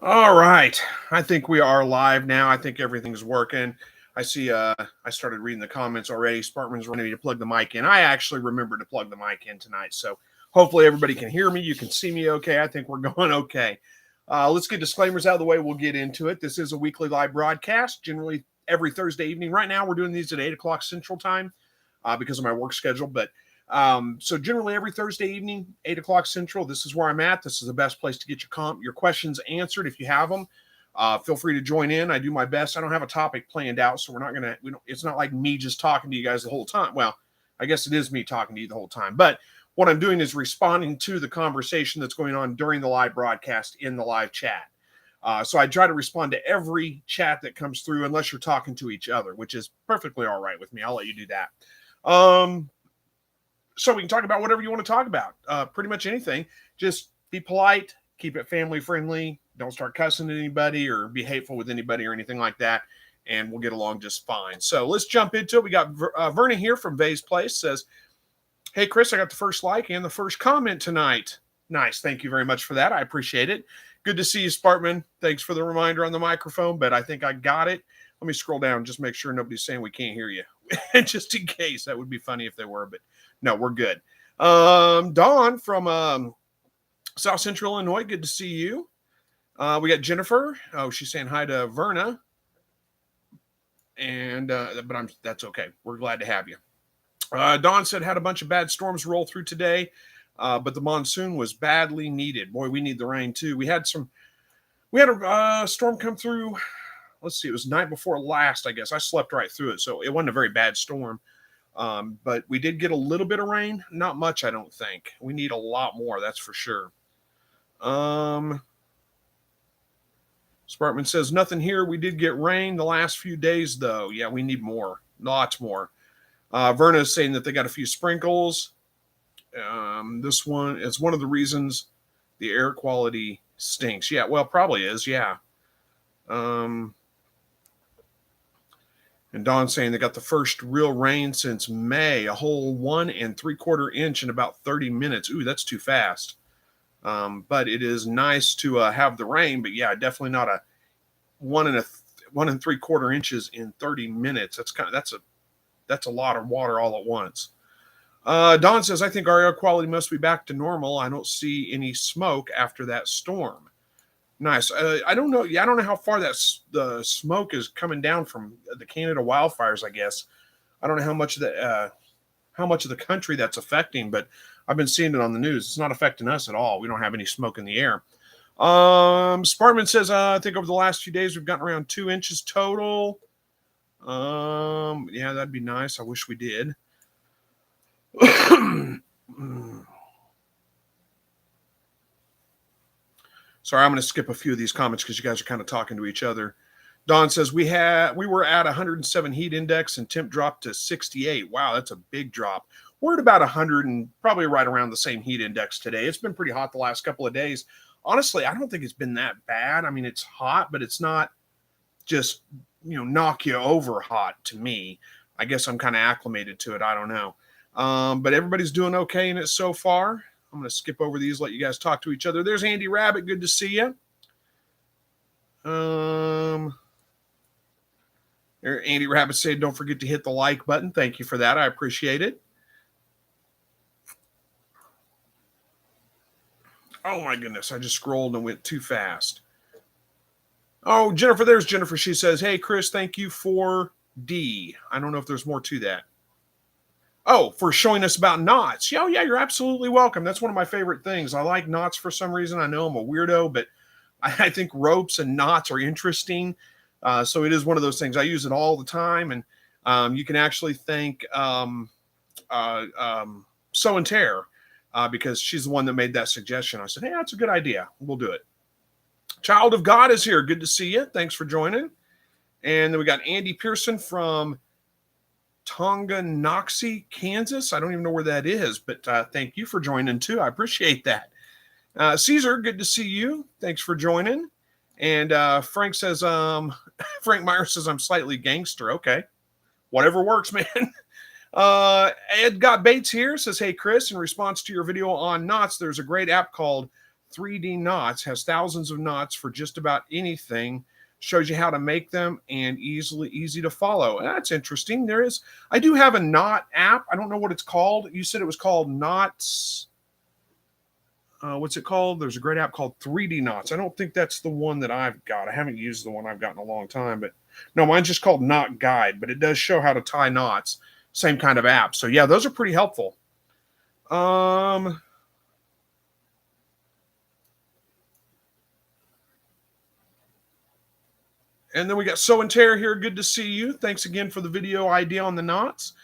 All right. I think we are live now. I think everything's working. I see I started reading the comments already. Sparkman's ready to plug the mic in. I actually remembered to plug the mic in tonight. So hopefully everybody can hear me. You can see me okay. I think we're going okay. Let's get disclaimers out of the way. We'll get into it. This is a weekly live broadcast, generally every Thursday evening. Right now, we're doing these at 8 o'clock Central Time because of my work schedule. But so generally every Thursday evening, 8 o'clock Central, this is where I'm at. This is the best place to get your questions answered if you have them. Feel free to join in. I do my best. I don't have a topic planned out, so it's not like me just talking to you guys the whole time. Well, I guess it is me talking to you the whole time, but what I'm doing is responding to the conversation that's going on during the live broadcast in the live chat. So I try to respond to every chat that comes through, unless you're talking to each other, which is perfectly all right with me. I'll let you do that. So we can talk about whatever you want to talk about. Pretty much anything. Just be polite, keep it family friendly. Don't start cussing at anybody or be hateful with anybody or anything like that. And we'll get along just fine. So let's jump into it. We got Verna here from Vay's Place says, "Hey, Chris, I got the first like and the first comment tonight." Nice. Thank you very much for that. I appreciate it. Good to see you, Spartman. Thanks for the reminder on the microphone, but I think I got it. Let me scroll down, just make sure nobody's saying we can't hear you. Just in case. That would be funny if they were, but no, we're good. Dawn from South Central Illinois, good to see you. We got Jennifer. Oh, she's saying hi to Verna. And but that's okay. We're glad to have you. Dawn said had a bunch of bad storms roll through today, but the monsoon was badly needed. Boy, we need the rain too. We had a storm come through. Let's see, it was night before last, I guess. I slept right through it, so it wasn't a very bad storm. But we did get a little bit of rain. Not much, I don't think. We need a lot more, that's for sure. Spartman says, nothing here. We did get rain the last few days, though. Yeah, we need more. Lots more. Verna is saying that they got a few sprinkles. This one is one of the reasons the air quality stinks. Yeah, well, probably is, yeah. And Dawn's saying they got the first real rain since May, a whole 1 3/4 inch in about 30 minutes. Ooh, that's too fast. But it is nice to have the rain. But yeah, definitely not a 1 3/4 inches in 30 minutes. That's a lot of water all at once. Dawn says, I think our air quality must be back to normal. I don't see any smoke after that storm. Nice. I don't know. Yeah, I don't know how far the smoke is coming down from the Canada wildfires. I guess I don't know how much of the country that's affecting, but I've been seeing it on the news. It's not affecting us at all. We don't have any smoke in the air. Spartman says, I think over the last few days we've gotten around 2 inches total. Yeah, that'd be nice. I wish we did. Sorry, I'm going to skip a few of these comments because you guys are kind of talking to each other. Don says we were at 107 heat index and temp dropped to 68. Wow, that's a big drop. We're at about 100 and probably right around the same heat index today. It's been pretty hot the last couple of days. Honestly, I don't think it's been that bad. I mean, it's hot, but it's not just, knock you over hot to me. I guess I'm kind of acclimated to it. I don't know. But everybody's doing okay in it so far. I'm going to skip over these, let you guys talk to each other. There's Andy Rabbit. Good to see you. Andy Rabbit said, don't forget to hit the like button. Thank you for that. I appreciate it. Oh, my goodness. I just scrolled and went too fast. Oh, Jennifer. There's Jennifer. She says, hey, Chris, thank you for D. I don't know if there's more to that. Oh, for showing us about knots. Oh, yeah, you're absolutely welcome. That's one of my favorite things. I like knots for some reason. I know I'm a weirdo, but I think ropes and knots are interesting. So it is one of those things. I use it all the time. And you can actually thank Sew and Tear because she's the one that made that suggestion. I said, hey, that's a good idea. We'll do it. Child of God is here. Good to see you. Thanks for joining. And then we got Andy Pearson from Tonganoxie, Kansas. I don't even know where that is, but thank you for joining too. I appreciate that. Caesar, good to see you. Thanks for joining. And Frank says, Frank Meyer says, I'm slightly gangster. Okay. Whatever works, man. Ed Got Bates here says, hey, Chris, in response to your video on knots, there's a great app called 3D knots, has thousands of knots for just about anything. Shows you how to make them and easy to follow. That's interesting. I do have a knot app. I don't know what it's called. You said it was called Knots. What's it called? There's a great app called 3D Knots. I don't think that's the one that I've got. I haven't used the one I've got in a long time, but no, mine's just called Knot Guide, but it does show how to tie knots. Same kind of app. So yeah, those are pretty helpful. And then we got So and Tear here. Good to see you. Thanks again for the video idea on the knots.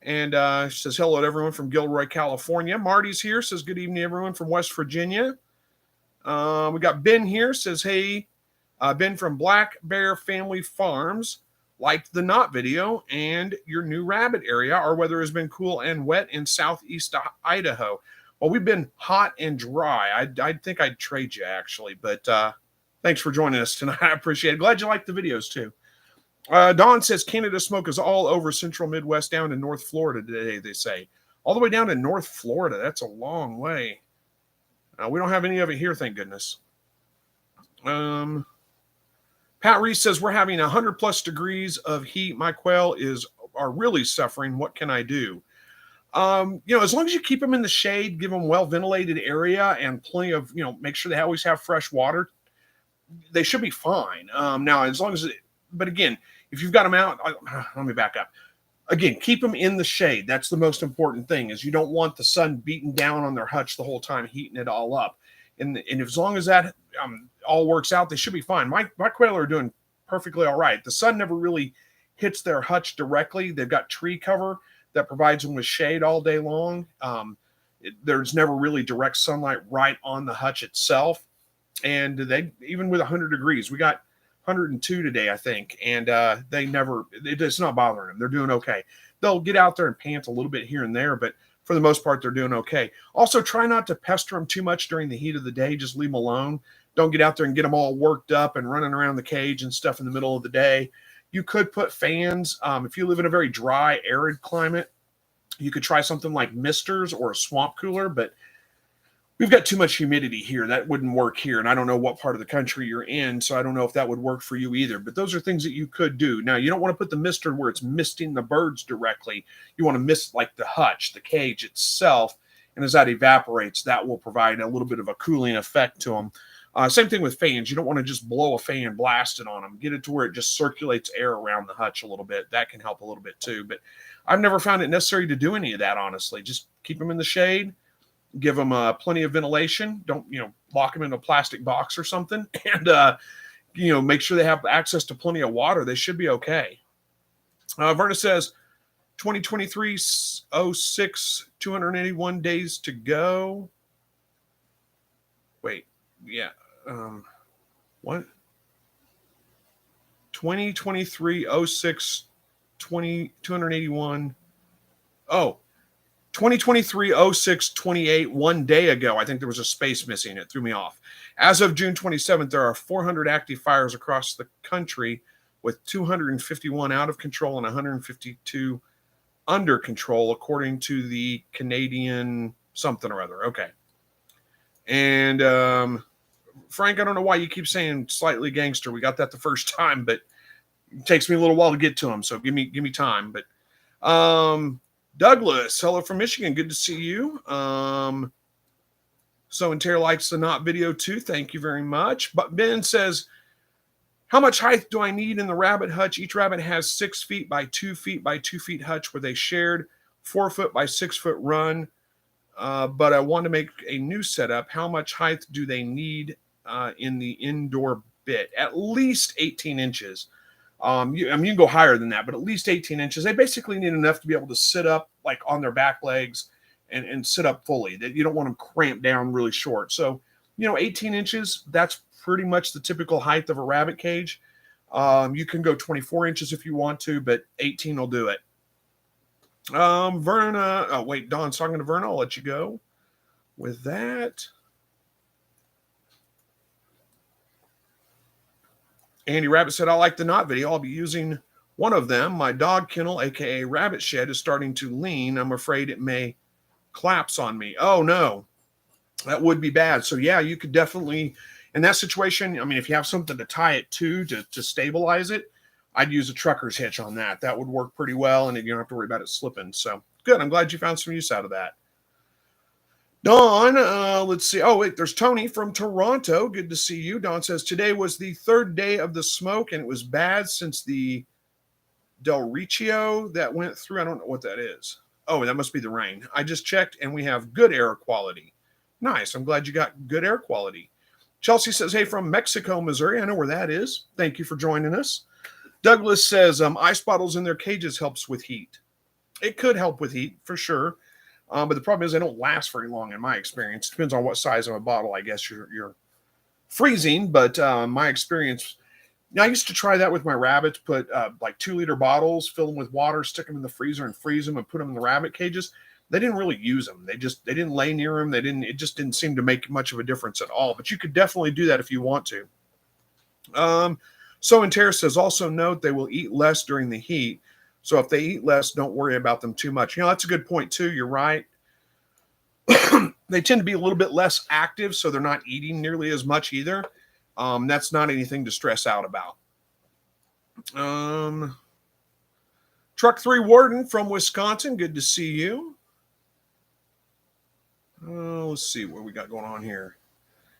And she says hello to everyone from Gilroy, California. Marty's here. Says good evening, everyone from West Virginia. We got Ben here. Says, hey, Ben from Black Bear Family Farms. Liked the knot video and your new rabbit area. Our weather has been cool and wet in southeast Idaho. Well, we've been hot and dry. I think I'd trade you, actually. But thanks for joining us tonight. I appreciate it. Glad you liked the videos, too. Don says Canada smoke is all over central Midwest down to North Florida today, they say. All the way down to North Florida. That's a long way. We don't have any of it here, thank goodness. Pat Reese says we're having 100+ degrees of heat. My quail are really suffering. What can I do? As long as you keep them in the shade, give them well-ventilated area and plenty of, make sure they always have fresh water, they should be fine. Now, as long as, but again, if you've got them out, let me back up. Again, keep them in the shade. That's the most important thing, is you don't want the sun beating down on their hutch the whole time, heating it all up. And as long as that all works out, they should be fine. My quail are doing perfectly all right. The sun never really hits their hutch directly. They've got tree cover that provides them with shade all day long. There's never really direct sunlight right on the hutch itself. And they, even with 100 degrees, we got 102 today, I think, and it's not bothering them. They're doing okay. They'll get out there and pant a little bit here and there, but for the most part, they're doing okay. Also, try not to pester them too much during the heat of the day. Just leave them alone. Don't get out there and get them all worked up and running around the cage and stuff in the middle of the day. You could put fans. If you live in a very dry, arid climate, you could try something like misters or a swamp cooler, but we've got too much humidity here. That wouldn't work here. And I don't know what part of the country you're in, so I don't know if that would work for you either. But those are things that you could do. Now, you don't want to put the mister where it's misting the birds directly. You want to mist like the hutch, the cage itself. And as that evaporates, that will provide a little bit of a cooling effect to them. Same thing with fans. You don't want to just blow a fan, blast it on them. Get it to where it just circulates air around the hutch a little bit. That can help a little bit too. But I've never found it necessary to do any of that, honestly. Just keep them in the shade. Give them plenty of ventilation. Don't, lock them in a plastic box or something. And, make sure they have access to plenty of water. They should be okay. Verna says 2023-06, 281 days to go. Wait, yeah. What? 2023-06, 281. Oh, 2023-06-28, 1 day ago. I think there was a space missing. It threw me off. As of June 27th, there are 400 active fires across the country, with 251 out of control and 152 under control, according to the Canadian something or other. Okay. And Frank, I don't know why you keep saying slightly gangster. We got that the first time, but it takes me a little while to get to them. So give me time. But Douglas, hello from Michigan. Good to see you. So and Tear likes the knot video too. Thank you very much. But Ben says, how much height do I need in the rabbit hutch? Each rabbit has 6 feet by 2 feet by 2 feet hutch with a shared 4 foot by 6 foot run. But I want to make a new setup. How much height do they need in the indoor bit? At least 18 inches. You can go higher than that, but at least 18 inches. They basically need enough to be able to sit up like on their back legs and sit up fully. That you don't want them cramped down really short. So, 18 inches, that's pretty much the typical height of a rabbit cage. You can go 24 inches if you want to, but 18 will do it. Verna, oh wait, Don's talking to Verna. I'll let you go with that. Andy Rabbit said, I like the knot video. I'll be using one of them. My dog kennel, aka rabbit shed, is starting to lean. I'm afraid it may collapse on me. Oh no. That would be bad. So yeah, you could definitely, in that situation, I mean, if you have something to tie it to stabilize it, I'd use a trucker's hitch on that. That would work pretty well, and you don't have to worry about it slipping. So good. I'm glad you found some use out of that. Don, let's see. Oh, wait, there's Tony from Toronto. Good to see you. Don says, today was the third day of the smoke, and it was bad since the Del Riccio that went through. I don't know what that is. Oh, that must be the rain. I just checked, and we have good air quality. Nice. I'm glad you got good air quality. Chelsea says, hey, from Mexico, Missouri. I know where that is. Thank you for joining us. Douglas says, ice bottles in their cages helps with heat. It could help with heat, for sure. But the problem is they don't last very long in my experience. Depends on what size of a bottle, I guess, you're freezing. But my experience, I used to try that with my rabbits, put like 2-liter bottles, fill them with water, stick them in the freezer and freeze them and put them in the rabbit cages. They didn't really use them. They didn't lay near them. It just didn't seem to make much of a difference at all. But you could definitely do that if you want to. So and Tara says, also note they will eat less during the heat. So if they eat less, don't worry about them too much. That's a good point too. You're right. They tend to be a little bit less active, so they're not eating nearly as much either. That's not anything to stress out about. Truck 3 Warden from Wisconsin. Good to see you. Let's see what we got going on here.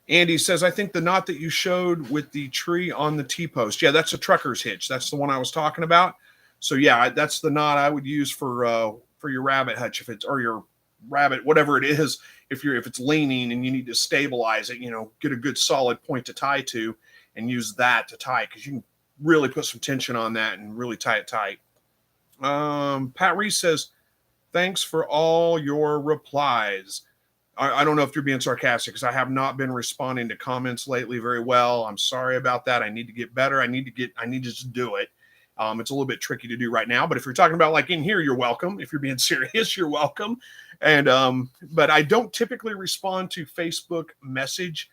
Andy says, I think the knot that you showed with the tree on the T-post. Yeah, that's a trucker's hitch. That's the one I was talking about. So yeah, that's the knot I would use for your rabbit hutch or your rabbit, whatever it is. If it's leaning and you need to stabilize it, get a good solid point to tie to and use that to tie, because you can really put some tension on that and really tie it tight. Pat Reese says, thanks for all your replies. I don't know if you're being sarcastic, because I have not been responding to comments lately very well. I'm sorry about that. I need to get better. I need to just do it. It's a little bit tricky to do right now, but if you're talking about like in here, you're welcome. If you're being serious, you're welcome. And but I don't typically respond to Facebook messages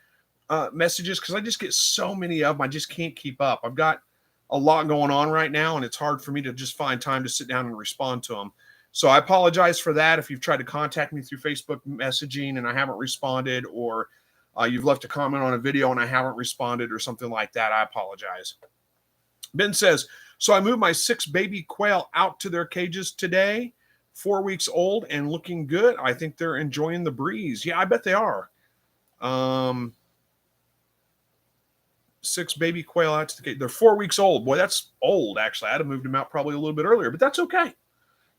because I just get so many of them. I just can't keep up. I've got a lot going on right now, and it's hard for me to just find time to sit down and respond to them. So I apologize for that. If you've tried to contact me through Facebook messaging and I haven't responded, or you've left a comment on a video and I haven't responded or something like that, I apologize. Ben says, so I moved my 6 baby quail out to their cages today, 4 weeks old and looking good. I think they're enjoying the breeze. Yeah, I bet they are. 6 baby quail out to the cage. They're 4 weeks old. Boy, that's old, actually. I'd have moved them out probably a little bit earlier, but that's okay.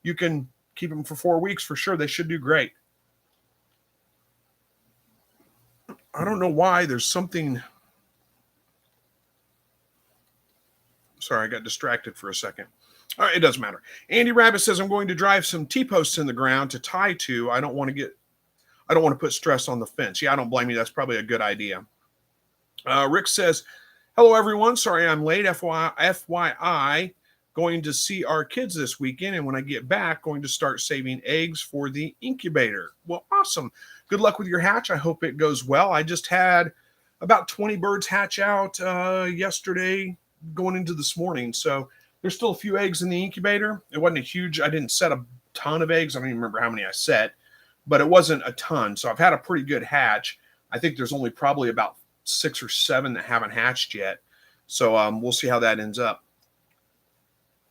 You can keep them for 4 weeks for sure. They should do great. I don't know why. There's something. Sorry, I got distracted for a second. All right, it doesn't matter. Andy Rabbit says, I'm going to drive some T-posts in the ground to tie to. I don't want to put stress on the fence. Yeah, I don't blame you. That's probably a good idea. Rick says, hello, everyone. Sorry I'm late. FYI, going to see our kids this weekend, and when I get back, going to start saving eggs for the incubator. Well, awesome. Good luck with your hatch. I hope it goes well. I just had about 20 birds hatch out yesterday going into this morning, so there's still a few eggs in the incubator. It wasn't I didn't set a ton of eggs. I don't even remember how many I set, but it wasn't a ton, so I've had a pretty good hatch. I think there's only probably about 6 or 7 that haven't hatched yet, so we'll see how that ends up.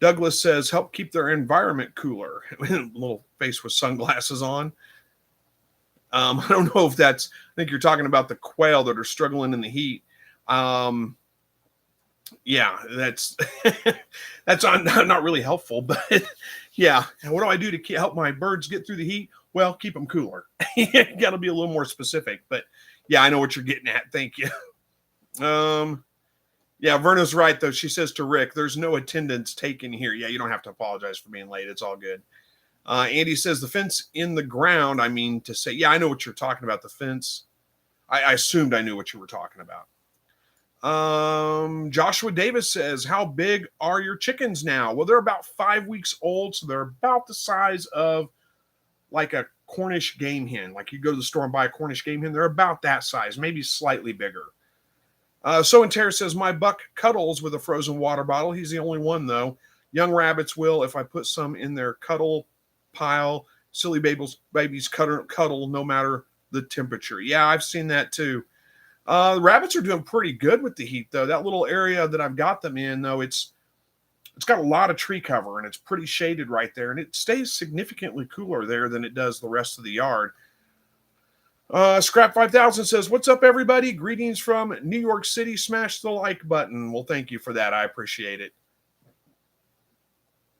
Douglas says, help keep their environment cooler. Little face with sunglasses on. I don't know if I think you're talking about the quail that are struggling in the heat. Yeah, that's not really helpful, but yeah. What do I do to help my birds get through the heat? Well, keep them cooler. You got to be a little more specific, but yeah, I know what you're getting at. Thank you. Yeah, Verna's right, though. She says to Rick, there's no attendance taken here. Yeah, you don't have to apologize for being late. It's all good. Andy says the fence in the ground, I mean to say, yeah, I know what you're talking about, the fence. I assumed I knew what you were talking about. Joshua Davis says, how big are your chickens now? Well, they're about 5 weeks old, so they're about the size of like a Cornish game hen. Like you go to the store and buy a Cornish game hen, they're about that size, maybe slightly bigger. So and Tara says, my buck cuddles with a frozen water bottle. He's the only one, though. Young rabbits will, if I put some in their cuddle pile. Silly babies cuddle no matter the temperature. Yeah, I've seen that too. The rabbits are doing pretty good with the heat, though. That little area that I've got them in, though, it's got a lot of tree cover and it's pretty shaded right there, and it stays significantly cooler there than it does the rest of the yard. Scrap 5000 says, "What's up, everybody? Greetings from New York City. Smash the like button." Well, thank you for that. I appreciate it.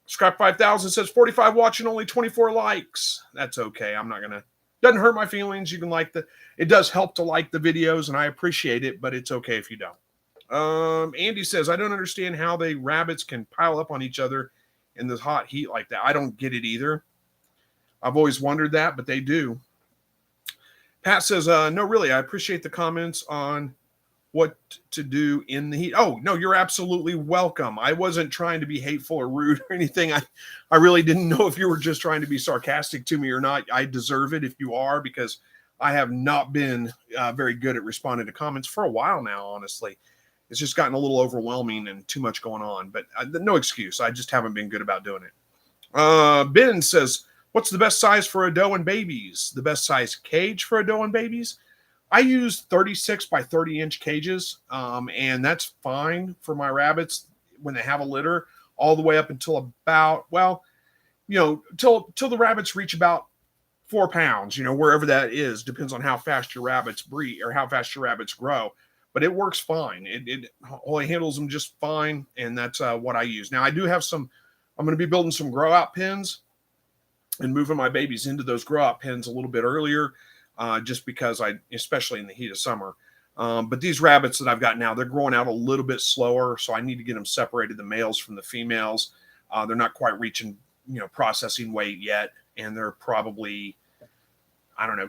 Scrap 5000 says, 45 watching, only 24 likes. That's okay. I'm not gonna. Doesn't hurt my feelings. You can like it does help to like the videos, and I appreciate it, but it's okay if you don't. Andy says, "I don't understand how the rabbits can pile up on each other in this hot heat like that. I don't get it either. I've always wondered that, but they do." Pat says, "No, really, I appreciate the comments on what to do in the heat." Oh, no, you're absolutely welcome. I wasn't trying to be hateful or rude or anything. I really didn't know if you were just trying to be sarcastic to me or not. I deserve it if you are, because I have not been very good at responding to comments for a while now, honestly. It's just gotten a little overwhelming and too much going on, but no excuse. I just haven't been good about doing it. Ben says, "What's the best size for a doe and babies? The best size cage for a doe and babies?" I use 36 by 30 inch cages, and that's fine for my rabbits when they have a litter, all the way up until about, well, till the rabbits reach about 4 pounds, wherever that is. Depends on how fast your rabbits breed or how fast your rabbits grow. But it works fine. It handles them just fine, and that's what I use. Now, I do have I'm going to be building some grow out pens and moving my babies into those grow out pens a little bit earlier, just because especially in the heat of summer. But these rabbits that I've got now, they're growing out a little bit slower, so I need to get them separated, the males from the females. They're not quite reaching, processing weight yet, and they're probably,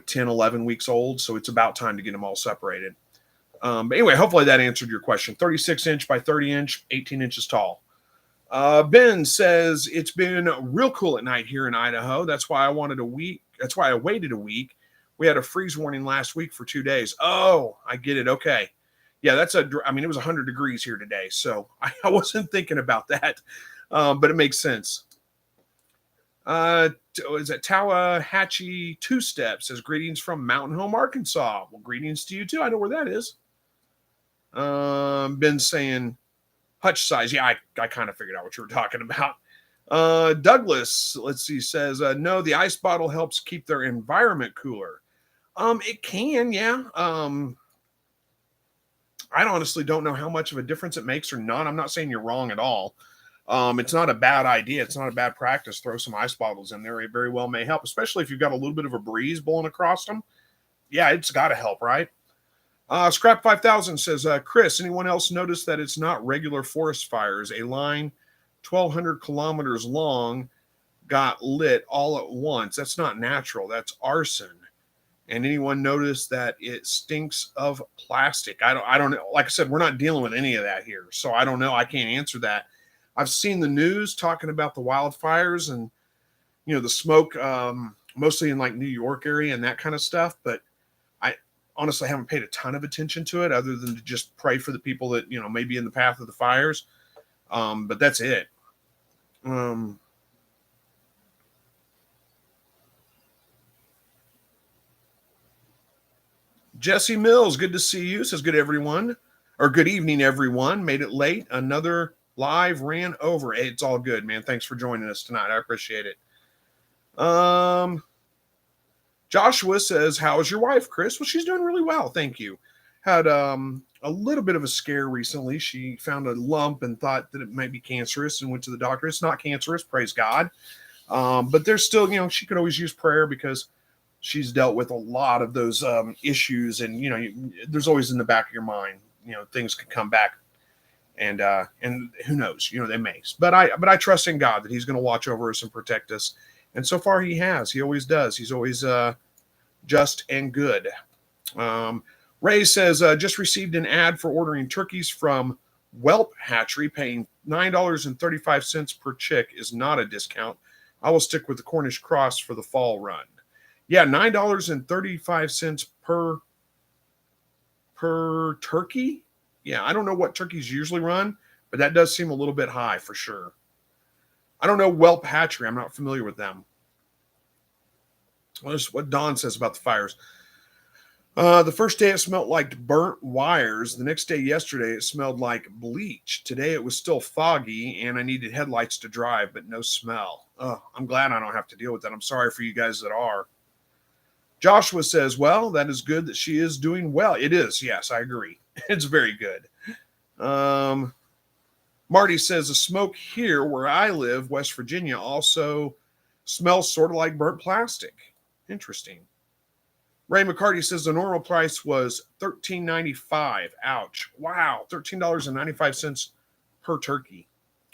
10, 11 weeks old, so it's about time to get them all separated. But anyway, hopefully that answered your question. 36 inch by 30 inch, 18 inches tall. Ben says, "It's been real cool at night here in Idaho. That's why I waited a week. We had a freeze warning last week for 2 days." Oh, I get it. Okay. Yeah, it was 100 degrees here today, so I wasn't thinking about that, but it makes sense. Is it Tallahatchie Two Steps says, "Greetings from Mountain Home, Arkansas." Well, greetings to you too. I know where that is. Ben saying hutch size. Yeah, I kind of figured out what you were talking about. Douglas, let's see, says, "No, the ice bottle helps keep their environment cooler." It can, yeah. I honestly don't know how much of a difference it makes or not. I'm not saying you're wrong at all. It's not a bad idea. It's not a bad practice. Throw some ice bottles in there. It very well may help, especially if you've got a little bit of a breeze blowing across them. Yeah, it's got to help, right? Scrap 5000 says, "Chris, anyone else notice that it's not regular forest fires? A line 1,200 kilometers long got lit all at once. That's not natural. That's arson. And anyone notice that it stinks of plastic?" I don't know. Like I said, we're not dealing with any of that here, so I don't know. I can't answer that. I've seen the news talking about the wildfires and the smoke, mostly in like New York area and that kind of stuff, but I honestly haven't paid a ton of attention to it, other than to just pray for the people that may be in the path of the fires. But that's it. Jesse Mills, good to see you. Says, "Good everyone," or "Good evening, everyone. Made it late. Another live ran over." Hey, it's all good, man. Thanks for joining us tonight. I appreciate it. Joshua says, "How is your wife, Chris?" Well, she's doing really well. Thank you. Had a little bit of a scare recently. She found a lump and thought that it might be cancerous and went to the doctor. It's not cancerous, praise God. But there's still, she could always use prayer, because she's dealt with a lot of those issues, and there's always in the back of your mind, things could come back, and who knows, they may. But I trust in God that He's going to watch over us and protect us, and so far He has. He always does. He's always just and good. Ray says, "Just received an ad for ordering turkeys from Whelp Hatchery, paying $9.35 per chick is not a discount. I will stick with the Cornish cross for the fall run." Yeah, $9.35 per turkey. Yeah, I don't know what turkeys usually run, but that does seem a little bit high for sure. I don't know Whelp Hatchery. I'm not familiar with them. What Don says about the fires. The first day it smelled like burnt wires. The next day, yesterday, it smelled like bleach. Today it was still foggy and I needed headlights to drive, but no smell. Oh, I'm glad I don't have to deal with that. I'm sorry for you guys that are. Joshua says, well, that is good that she is doing well. It is. Yes, I agree. It's very good. Um, Marty says the smoke here where I live, West Virginia, also smells sort of like burnt plastic. Interesting. Ray McCarty says the normal price was $13.95. Ouch. Wow. $13.95 per turkey.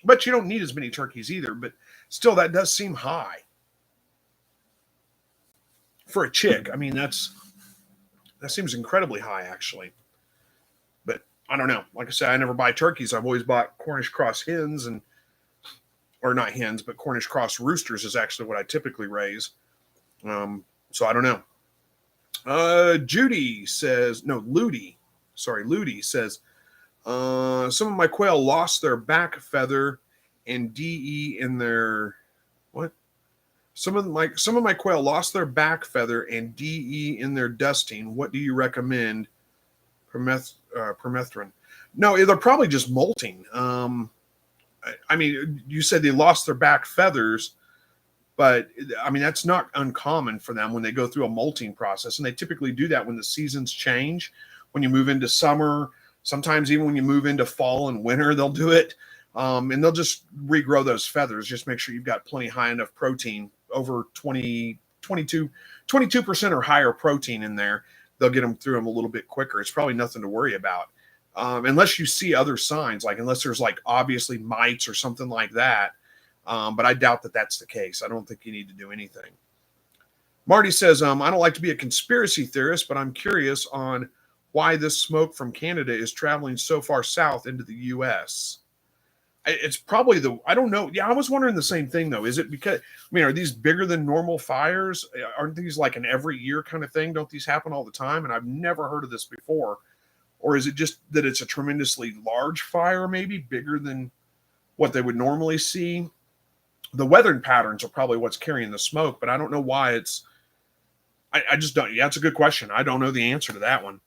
But you don't need as many turkeys either. But still, that does seem high. For a chick, I mean, that seems incredibly high, actually. But I don't know. Like I said, I never buy turkeys. I've always bought Cornish cross hens or not hens, but Cornish cross roosters is actually what I typically raise. So I don't know. Judy says, no, Ludi says, some of my quail lost their back feather and DE in their, what? Some of my quail lost their back feather and DE in their dusting. What do you recommend? Permethrin. No, they're probably just molting. I mean, you said they lost their back feathers. But I mean, that's not uncommon for them when they go through a molting process. And they typically do that when the seasons change, when you move into summer, sometimes even when you move into fall and winter, they'll do it. And they'll just regrow those feathers. Just make sure you've got plenty high enough protein, over 22% or higher protein in there. They'll get them through them a little bit quicker. It's probably nothing to worry about. Unless you see other signs, like unless there's like obviously mites or something like that. But I doubt that that's the case. I don't think you need to do anything. Marty says, I don't like to be a conspiracy theorist, but I'm curious on why this smoke from Canada is traveling so far south into the U.S. It's probably I don't know. Yeah, I was wondering the same thing, though. Is it because, I mean, are these bigger than normal fires? Aren't these like an every year kind of thing? Don't these happen all the time? And I've never heard of this before. Or is it just that it's a tremendously large fire, maybe bigger than what they would normally see? The weathering patterns are probably what's carrying the smoke, but I don't know why I just don't. Yeah, it's a good question. I don't know the answer to that one.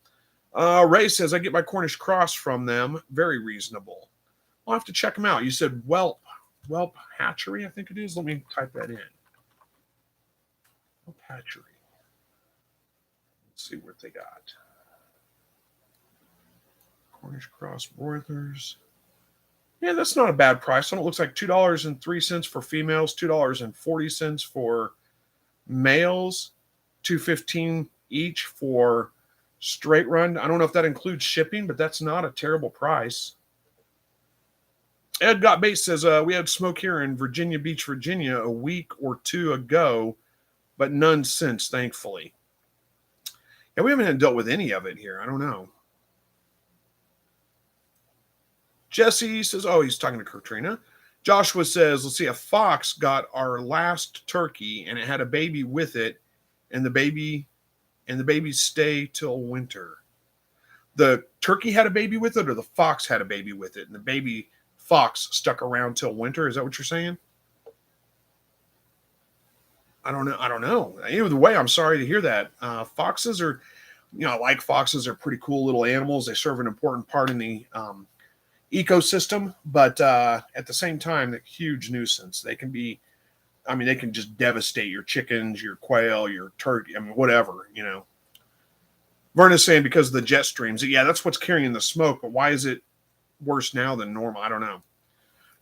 Ray says, I get my Cornish cross from them. Very reasonable. I'll have to check them out. You said Whelp Hatchery, I think it is. Let me type that in. Whelp Hatchery. Let's see what they got. Cornish cross broilers. Yeah, that's not a bad price. It looks like $2.03 for females, $2.40 for males, $2.15 each for straight run. I don't know if that includes shipping, but that's not a terrible price. Ed Got Base says, we had smoke here in Virginia Beach, Virginia a week or two ago, but none since, thankfully. Yeah, we haven't dealt with any of it here. I don't know. Jesse says, oh, he's talking to Katrina. Joshua says, let's see, a fox got our last turkey and it had a baby with it, and the babies stay till winter. The turkey had a baby with it, or the fox had a baby with it, and the baby fox stuck around till winter? Is that what you're saying? I don't know. Either way, I'm sorry to hear that. Foxes are, I like foxes. They're pretty cool little animals. They serve an important part in the ecosystem, but at the same time, they're a huge nuisance. They can be, they can just devastate your chickens, your quail, your turkey, whatever, Verna's saying because of the jet streams. Yeah, that's what's carrying the smoke, but why is it worse now than normal? I don't know.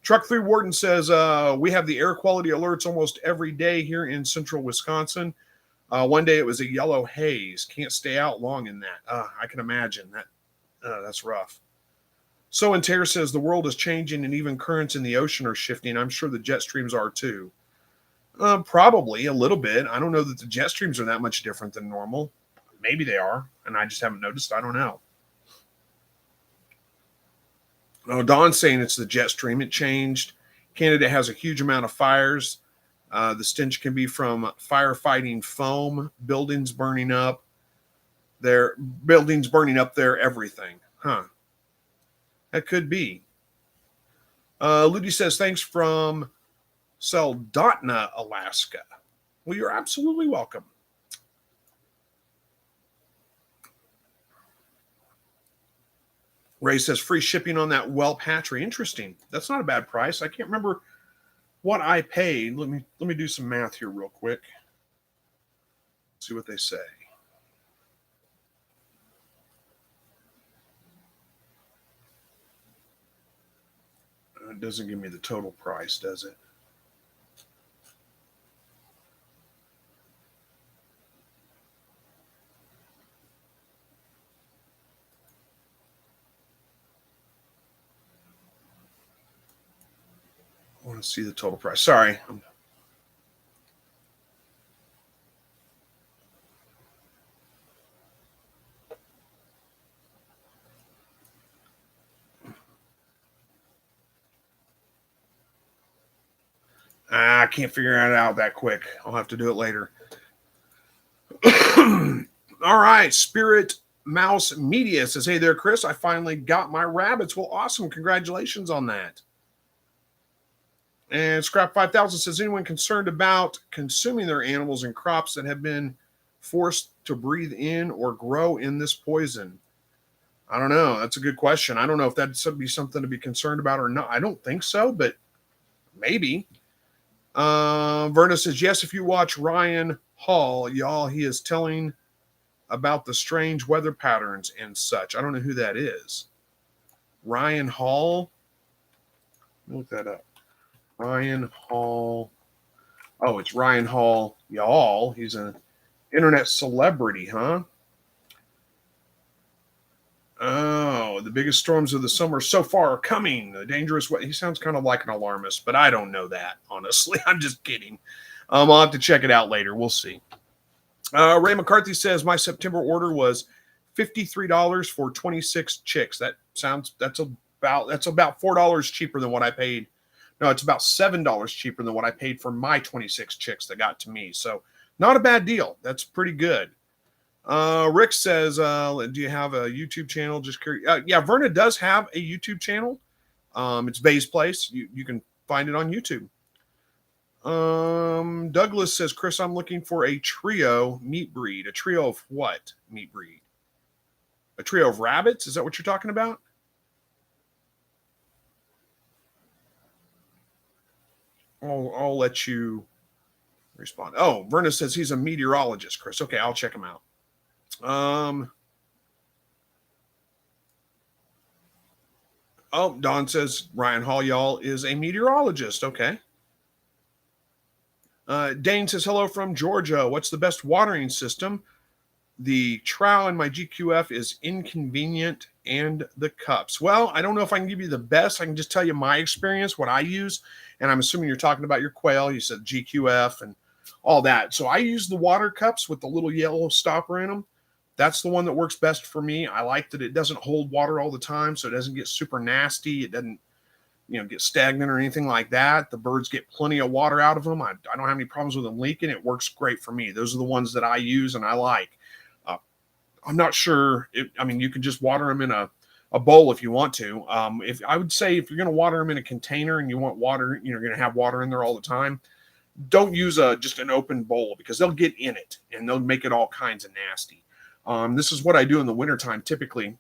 Truck 3 Warden says, we have the air quality alerts almost every day here in central Wisconsin. One day it was a yellow haze. Can't stay out long in that. I can imagine that. That's rough. So and Terra says the world is changing and even currents in the ocean are shifting. I'm sure the jet streams are too. Probably a little bit. I don't know that the jet streams are that much different than normal. Maybe they are, and I just haven't noticed. I don't know. Oh, Don's saying it's the jet stream. It changed. Canada has a huge amount of fires. The stench can be from firefighting foam, buildings burning up. Everything. Huh. That could be. Ludi says, thanks from Soldotna, Alaska. Well, you're absolutely welcome. Ray says free shipping on that whelp hatchery. Interesting. That's not a bad price. I can't remember what I paid. Let me do some math here real quick. See what they say. It doesn't give me the total price, does it? I want to see the total price. Sorry. I can't figure it out that quick. I'll have to do it later. All right. Spirit Mouse Media says, hey there, Chris. I finally got my rabbits. Well, awesome. Congratulations on that. And Scrap 5000 says, anyone concerned about consuming their animals and crops that have been forced to breathe in or grow in this poison? I don't know. That's a good question. I don't know if that'd be something to be concerned about or not. I don't think so, but maybe. Verna says, yes, if you watch Ryan Hall, y'all, he is telling about the strange weather patterns and such. I don't know who that is. Ryan Hall? Look that up. Ryan Hall. Oh, it's Ryan Hall, y'all. He's an internet celebrity, huh? Oh, the biggest storms of the summer so far are coming. The dangerous way. He sounds kind of like an alarmist, but I don't know that, honestly. I'm just kidding. I'll have to check it out later. We'll see. Ray McCarthy says my September order was $53 for 26 chicks. That's about $4 cheaper than what I paid. No, it's about $7 cheaper than what I paid for my 26 chicks that got to me. So not a bad deal. That's pretty good. Rick says, do you have a YouTube channel? Just curious. Yeah, Verna does have a YouTube channel. It's Bay's Place. You can find it on YouTube. Douglas says, Chris, I'm looking for a trio meat breed. A trio of what meat breed? A trio of rabbits? Is that what you're talking about? I'll let you respond. Oh, Verna says he's a meteorologist, Chris. Okay, I'll check him out. Don says Ryan Hall, y'all, is a meteorologist. Okay. Dane says, hello from Georgia. What's the best watering system? The trowel in my GQF is inconvenient, and the cups. Well, I don't know if I can give you the best. I can just tell you my experience, what I use. And I'm assuming you're talking about your quail. You said GQF and all that. So I use the water cups with the little yellow stopper in them. That's the one that works best for me. I like that it doesn't hold water all the time, so it doesn't get super nasty. It doesn't, get stagnant or anything like that. The birds get plenty of water out of them. I don't have any problems with them leaking. It works great for me. Those are the ones that I use and I like. I'm not sure. You can just water them in a bowl if you want to. If I would say if you're going to water them in a container and you want water, you're going to have water in there all the time. Don't use just an open bowl because they'll get in it and they'll make it all kinds of nasty. This is what I do in the wintertime typically.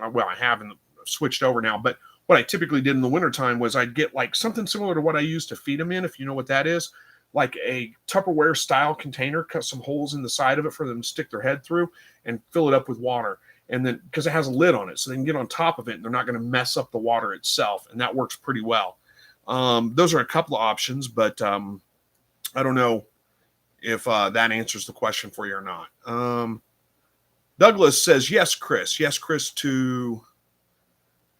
I haven't switched over now, but what I typically did in the wintertime was I'd get like something similar to what I used to feed them in, if you know what that is, like a Tupperware style container, cut some holes in the side of it for them to stick their head through and fill it up with water. And then because it has a lid on it, so they can get on top of it and they're not going to mess up the water itself. And that works pretty well. Those are a couple of options, but I don't know if that answers the question for you or not. Douglas says, yes, Chris. Yes, Chris, to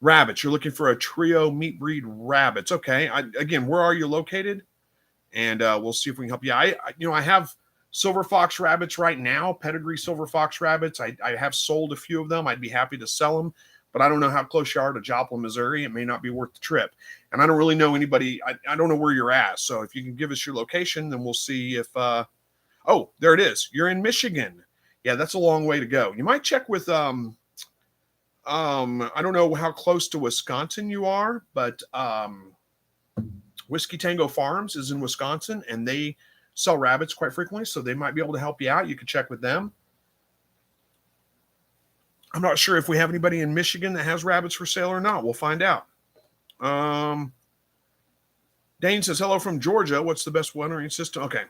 rabbits. You're looking for a trio meat breed rabbits. Okay. Again, where are you located? And we'll see if we can help you. I have silver fox rabbits right now, pedigree silver fox rabbits. I have sold a few of them. I'd be happy to sell them, but I don't know how close you are to Joplin, Missouri. It may not be worth the trip. And I don't really know anybody. I don't know where you're at. So if you can give us your location, then we'll see if, there it is. You're in Michigan. Yeah, that's a long way to go. You might check with, I don't know how close to Wisconsin you are, but Whiskey Tango Farms is in Wisconsin, and they sell rabbits quite frequently, so they might be able to help you out. You can check with them. I'm not sure if we have anybody in Michigan that has rabbits for sale or not. We'll find out. Dane says, hello from Georgia. What's the best watering system? Okay.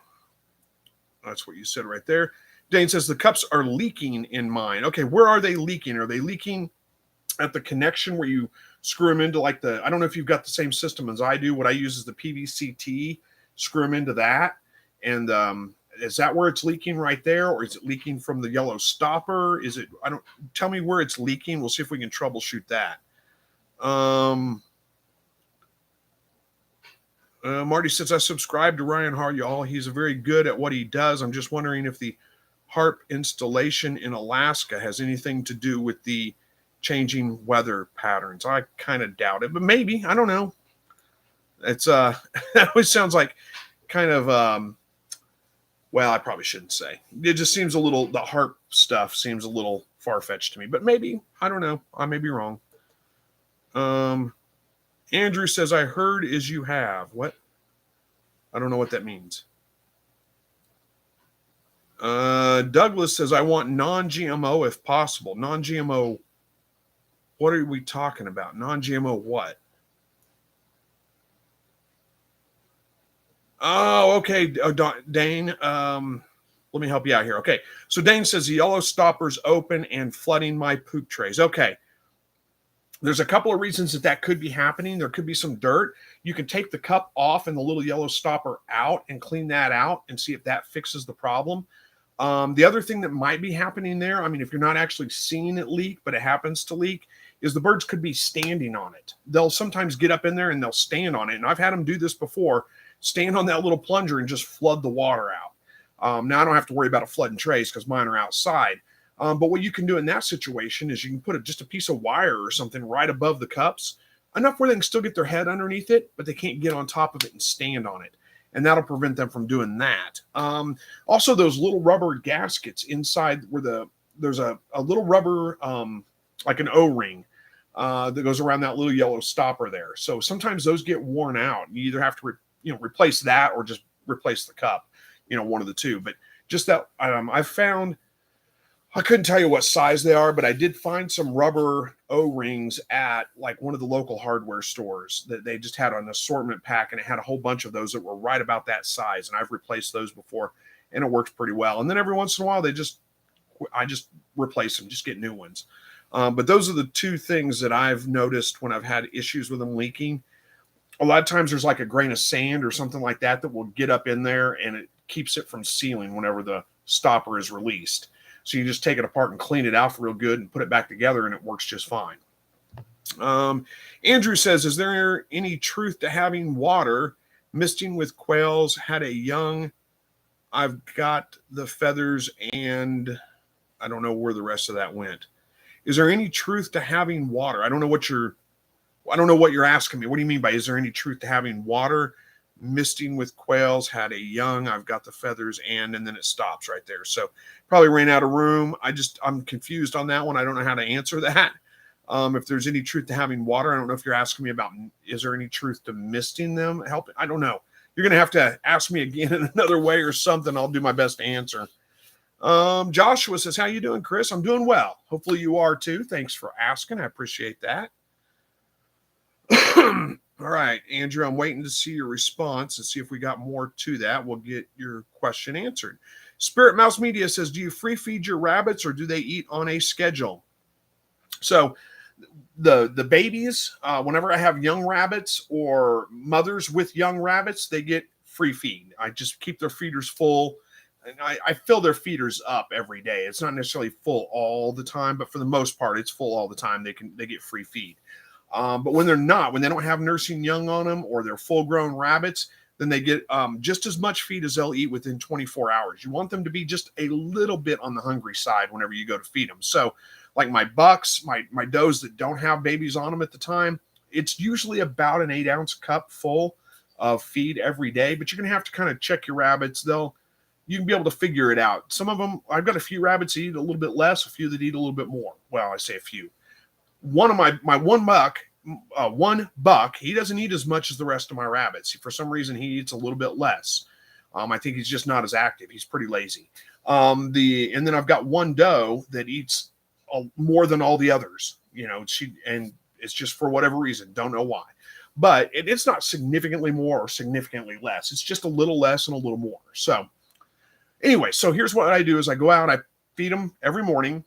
That's what you said right there. Dane says, the cups are leaking in mine. Okay, where are they leaking? Are they leaking at the connection where you screw them into like I don't know if you've got the same system as I do. What I use is the PVC-T, screw them into that. And is that where it's leaking right there? Or is it leaking from the yellow stopper? Tell me where it's leaking. We'll see if we can troubleshoot that. Marty says, I subscribe to Ryan Hart, y'all. He's very good at what he does. I'm just wondering if the HARP installation in Alaska has anything to do with the changing weather patterns. I kind of doubt it, but maybe. I don't know. It's that always sounds like kind of well, I probably shouldn't say. It just seems a little, the HARP stuff seems a little far-fetched to me, but maybe. I don't know. I may be wrong. Andrew says, I heard as you have. What? I don't know what that means. Douglas says, I want non-GMO if possible. Non-GMO, what are we talking about? Non-GMO what? Oh, okay, Dane. Let me help you out here. Okay, so Dane says the yellow stopper's open and flooding my poop trays. Okay. There's a couple of reasons that could be happening. There could be some dirt. You can take the cup off and the little yellow stopper out and clean that out and see if that fixes the problem. The other thing that might be happening there, I mean, if you're not actually seeing it leak, but it happens to leak, is the birds could be standing on it. They'll sometimes get up in there and they'll stand on it. And I've had them do this before, stand on that little plunger and just flood the water out. Now I don't have to worry about a flooding trays because mine are outside. But what you can do in that situation is you can put just a piece of wire or something right above the cups, enough where they can still get their head underneath it, but they can't get on top of it and stand on it. And that'll prevent them from doing that. Also, those little rubber gaskets inside where there's a little rubber, like an O-ring, that goes around that little yellow stopper there. So sometimes those get worn out. You either have to replace that or just replace the cup, one of the two. But just that I've found, I couldn't tell you what size they are, but I did find some rubber O-rings at like one of the local hardware stores that they just had an assortment pack, and it had a whole bunch of those that were right about that size. And I've replaced those before, and it works pretty well. And then every once in a while, I just replace them, just get new ones. But those are the two things that I've noticed when I've had issues with them leaking. A lot of times there's like a grain of sand or something like that will get up in there, and it keeps it from sealing whenever the stopper is released. So you just take it apart and clean it out real good and put it back together, and it works just fine. Andrew says, is there any truth to having water misting with quails? Had a young, I've got the feathers, and I don't know where the rest of that went. Is there any truth to having water? I don't know what you're asking me. What do you mean by, is there any truth to having water misting with quails? Had a young, I've got the feathers, and then it stops right there. So probably ran out of room. I'm confused on that one. I don't know how to answer that. If there's any truth to having water, I don't know if you're asking me about, is there any truth to misting them? I don't know. You're going to have to ask me again in another way or something. I'll do my best to answer. Joshua says, how you doing, Chris? I'm doing well. Hopefully you are too. Thanks for asking. I appreciate that. All right, Andrew, I'm waiting to see your response and see if we got more to that. We'll get your question answered. Spirit Mouse Media says, do you free feed your rabbits or do they eat on a schedule? So the babies, whenever I have young rabbits or mothers with young rabbits, they get free feed. I just keep their feeders full, and I fill their feeders up every day. It's not necessarily full all the time, but for the most part, it's full all the time. They get free feed. But when they don't have nursing young on them or they're full-grown rabbits, then they get just as much feed as they'll eat within 24 hours. You want them to be just a little bit on the hungry side whenever you go to feed them. So like my bucks, my does that don't have babies on them at the time, it's usually about an 8-ounce cup full of feed every day. But you're going to have to kind of check your rabbits. You can be able to figure it out. Some of them, I've got a few rabbits that eat a little bit less, a few that eat a little bit more. Well, I say a few. One of my one buck, he doesn't eat as much as the rest of my rabbits. For some reason, he eats a little bit less. I think he's just not as active. He's pretty lazy. And then I've got one doe that eats more than all the others. And it's just for whatever reason, don't know why. But it's not significantly more or significantly less. It's just a little less and a little more. So anyway, so here's what I do is I go out, I feed them every morning.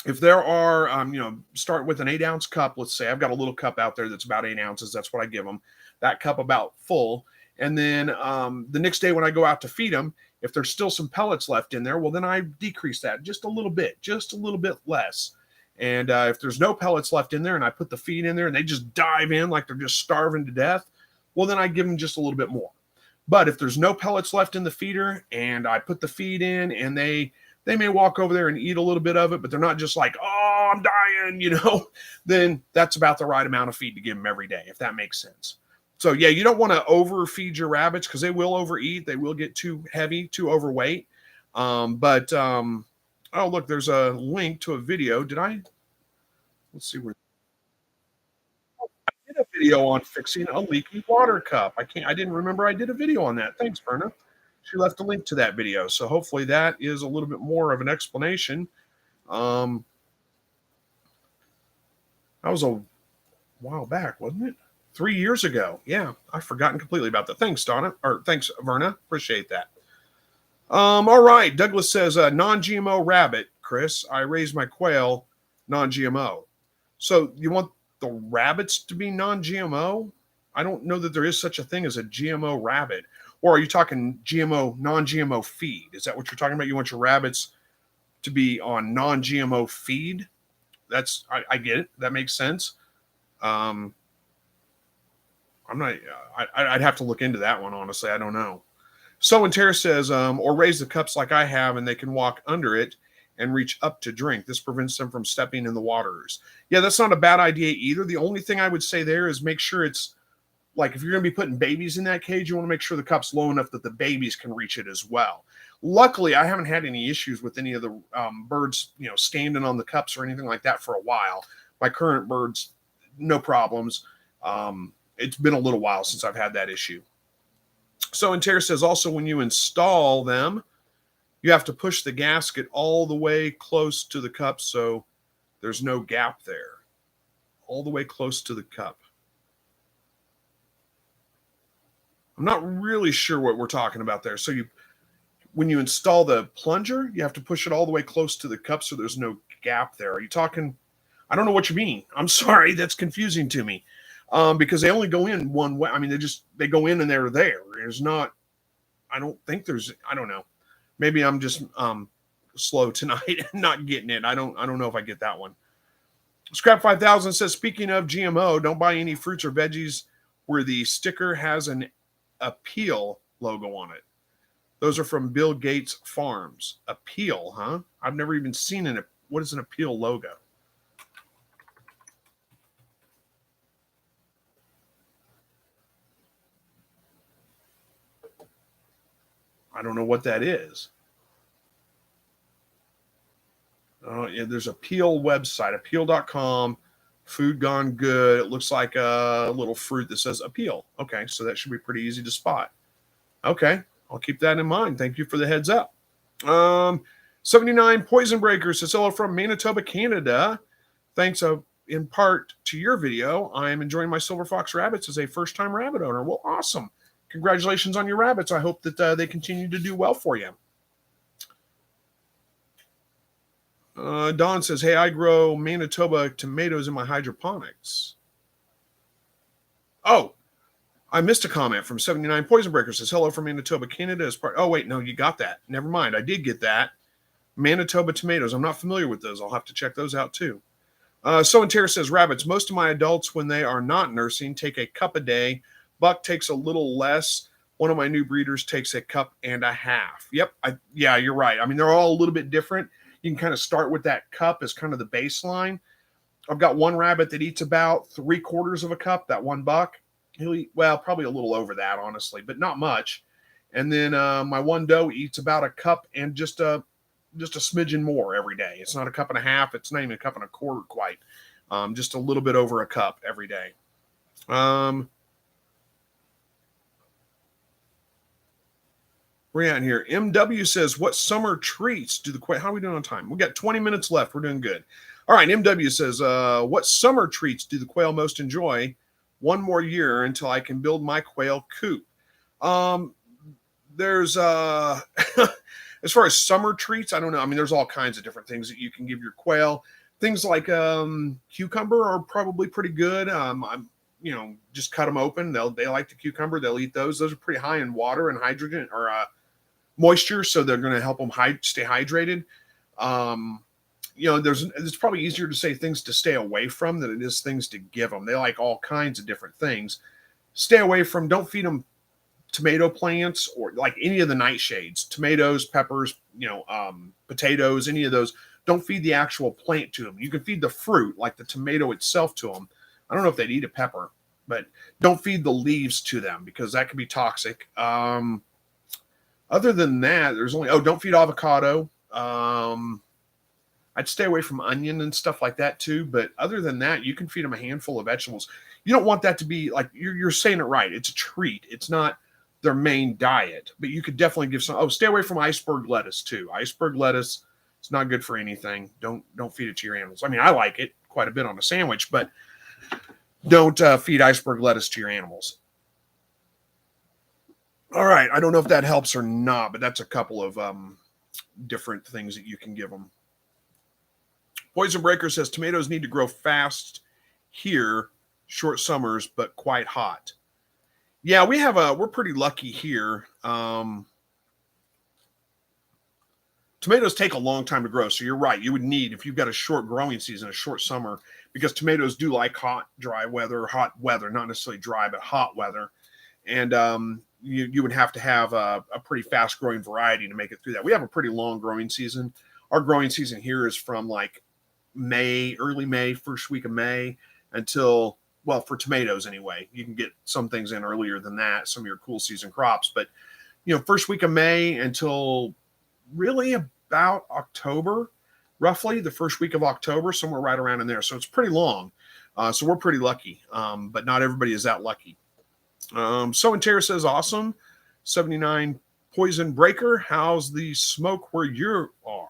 If there are, start with an 8-ounce cup. Let's say I've got a little cup out there that's about 8 ounces. That's what I give them. That cup about full. And then the next day when I go out to feed them, if there's still some pellets left in there, well, then I decrease that just a little bit less. And if there's no pellets left in there and I put the feed in there and they just dive in like they're just starving to death, well, then I give them just a little bit more. But if there's no pellets left in the feeder and I put the feed in and they may walk over there and eat a little bit of it, but they're not just like, oh, I'm dying, then that's about the right amount of feed to give them every day, if that makes sense. So, yeah, you don't want to overfeed your rabbits because they will overeat. They will get too heavy, too overweight. Oh, look, there's a link to a video. Let's see where. I did a video on fixing a leaky water cup. I didn't remember I did a video on that. Thanks, Berna. She left a link to that video. So hopefully that is a little bit more of an explanation. That was a while back, wasn't it? 3 years ago. Yeah, I've forgotten completely about that. Thanks, Donna. Or thanks, Verna. Appreciate that. All right. Douglas says, non-GMO rabbit, Chris. I raised my quail non-GMO. So you want the rabbits to be non-GMO? I don't know that there is such a thing as a GMO rabbit. Or are you talking GMO, non-GMO feed? Is that what you're talking about? You want your rabbits to be on non-GMO feed? I get it. That makes sense. I'm not, I'd have to look into that one, honestly. I don't know. So when Tara says, or raise the cups like I have and they can walk under it and reach up to drink. This prevents them from stepping in the waters. Yeah, that's not a bad idea either. The only thing I would say there is make sure it's, like if you're going to be putting babies in that cage, you want to make sure the cup's low enough that the babies can reach it as well. Luckily, I haven't had any issues with any of the birds, standing on the cups or anything like that for a while. My current birds, no problems. It's been a little while since I've had that issue. So, and Tara says also when you install them, you have to push the gasket all the way close to the cup so there's no gap there. All the way close to the cup. I'm not really sure what we're talking about there. So when you install the plunger, you have to push it all the way close to the cup so there's no gap there. Are you talking? I don't know what you mean. I'm sorry. That's confusing to me because they only go in one way. I mean, they go in and they're there. There's not, I don't think there's, I don't know. Maybe I'm just slow tonight and not getting it. I don't know if I get that one. Scrap 5000 says, speaking of GMO, don't buy any fruits or veggies where the sticker has an Appeal logo on it. Those are from Bill Gates Farms. Appeal, huh? I've never even seen what is an Appeal logo? I don't know what that is. Yeah, there's a Appeal website, appeal.com, food gone good. It looks like a little fruit that says Appeal. Okay, so that should be pretty easy to spot. Okay, I'll keep that in mind. Thank you for the heads up. 79 Poison Breakers says hello from Manitoba, Canada. Thanks in part to your video. I am enjoying my silver fox rabbits as a first-time rabbit owner. Well, awesome. Congratulations on your rabbits. I hope that they continue to do well for you. Don says, hey, I grow Manitoba tomatoes in my hydroponics. Oh, I missed a comment from 79 Poison Breakers. Says, hello from Manitoba, Canada. Oh, wait, no, you got that. Never mind. I did get that. Manitoba tomatoes. I'm not familiar with those. I'll have to check those out, too. So and Tara says, rabbits, most of my adults, when they are not nursing, take a cup a day. Buck takes a little less. One of my new breeders takes a cup and a half. Yep. Yeah, you're right. I mean, they're all a little bit different. You can kind of start with that cup as kind of the baseline. I've got one rabbit that eats about 3/4 of a cup, that one buck. He'll eat, well, probably a little over that, honestly, but not much. And then my one doe eats about a cup and just a smidgen more every day. It's not a cup and a half. It's not even a cup and a quarter quite. Just a little bit over a cup every day. Where you at here? MW says, what summer treats do the quail? How are we doing on time? We got 20 minutes left. We're doing good. All right. MW says, what summer treats do the quail most enjoy? One more year until I can build my quail coop. There's as far as summer treats, I don't know. I mean, there's all kinds of different things that you can give your quail. Things like cucumber are probably pretty good. Just cut them open. They like the cucumber. They'll eat those. Those are pretty high in water and hydrogen or moisture, so they're going to help them stay hydrated. It's probably easier to say things to stay away from than it is things to give them. They like all kinds of different things. Stay away from. Don't feed them tomato plants or like any of the nightshades, tomatoes, peppers, potatoes, any of those. Don't feed the actual plant to them. You can feed the fruit, like the tomato itself, to them. I don't know if they'd eat a pepper, but don't feed the leaves to them because that can be toxic. Other than that, there's only, don't feed avocado. I'd stay away from onion and stuff like that too. But other than that, you can feed them a handful of vegetables. You don't want that to be like, you're saying it right. It's a treat. It's not their main diet, but you could definitely give some, stay away from iceberg lettuce too. Iceberg lettuce, it's not good for anything. Don't feed it to your animals. I mean, I like it quite a bit on a sandwich, but don't feed iceberg lettuce to your animals. All right. I don't know if that helps or not, but that's a couple of different things that you can give them. Poison Breaker says tomatoes need to grow fast here, short summers, but quite hot. Yeah, we're pretty lucky here. Tomatoes take a long time to grow. So you're right. You would need, if you've got a short growing season, a short summer, because tomatoes do like hot weather, not necessarily dry, but hot weather. And you would have to have a pretty fast growing variety to make it through that. We have a pretty long growing season. Our growing season here is from like early May, first week of May until, well, for tomatoes anyway. You can get some things in earlier than that, some of your cool season crops. But, first week of May until really about October, roughly the first week of October, somewhere right around in there. So it's pretty long. So we're pretty lucky, but not everybody is that lucky. So and Tara says, awesome. 79 Poison Breaker. How's the smoke where you are?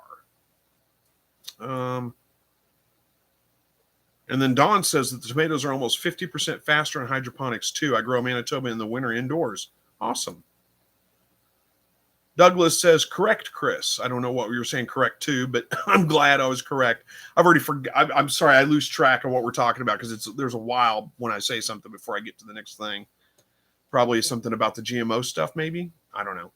And then Dawn says that the tomatoes are almost 50% faster in hydroponics too. I grow Manitoba in the winter indoors. Awesome. Douglas says, correct, Chris. I don't know what we were saying correct to, but I'm glad I was correct. I've already forgot. I'm sorry. I lose track of what we're talking about because there's a while when I say something before I get to the next thing. Probably something about the GMO stuff, maybe. I don't know.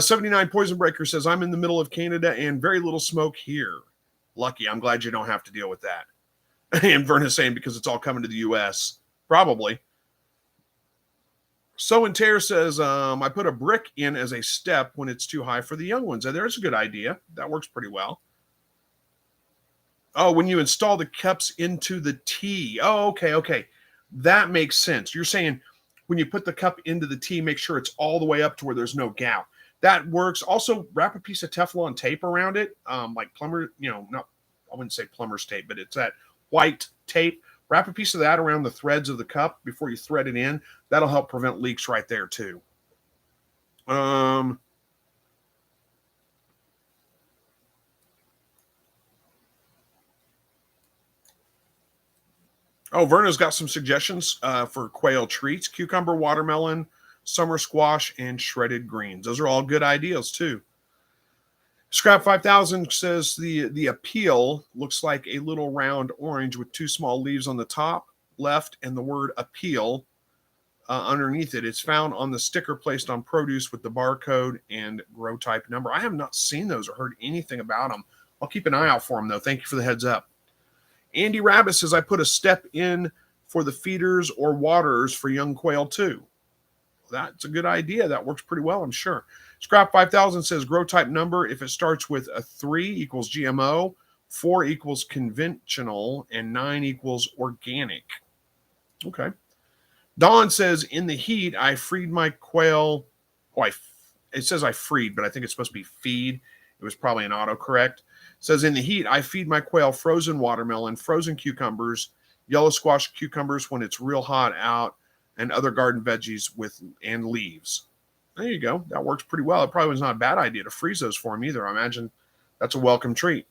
79 Poison Breaker says, I'm in the middle of Canada and very little smoke here. Lucky. I'm glad you don't have to deal with that. And Verna's saying because it's all coming to the U.S. Probably. So and Tara says, I put a brick in as a step when it's too high for the young ones. And there's a good idea. That works pretty well. Oh, when you install the cups into the tea. Oh, okay. That makes sense. You're saying when you put the cup into the tea, make sure it's all the way up to where there's no gap. That works. Also, wrap a piece of Teflon tape around it, like plumber, I wouldn't say plumber's tape, but it's that white tape. Wrap a piece of that around the threads of the cup before you thread it in. That'll help prevent leaks right there too. Verna's got some suggestions for quail treats: cucumber, watermelon, summer squash, and shredded greens. Those are all good ideas too. Scrap 5000 says the appeal looks like a little round orange with two small leaves on the top left and the word appeal underneath it. It's found on the sticker placed on produce with the barcode and grow type number. I have not seen those or heard anything about them. I'll keep an eye out for them though. Thank you for the heads up. Andy Rabbit says, I put a step in for the feeders or waters for young quail too. That's a good idea. That works pretty well, I'm sure. Scrap 5000 says grow type number. If it starts with a 3 equals GMO, 4 equals conventional, and 9 equals organic. Okay. Don says in the heat, I freed my quail. It says I freed, but I think it's supposed to be feed. It was probably an autocorrect. It says in the heat, I feed my quail frozen watermelon, frozen cucumbers, yellow squash cucumbers when it's real hot out, and other garden veggies and leaves. There you go. That works pretty well. It probably was not a bad idea to freeze those for them either. I imagine that's a welcome treat.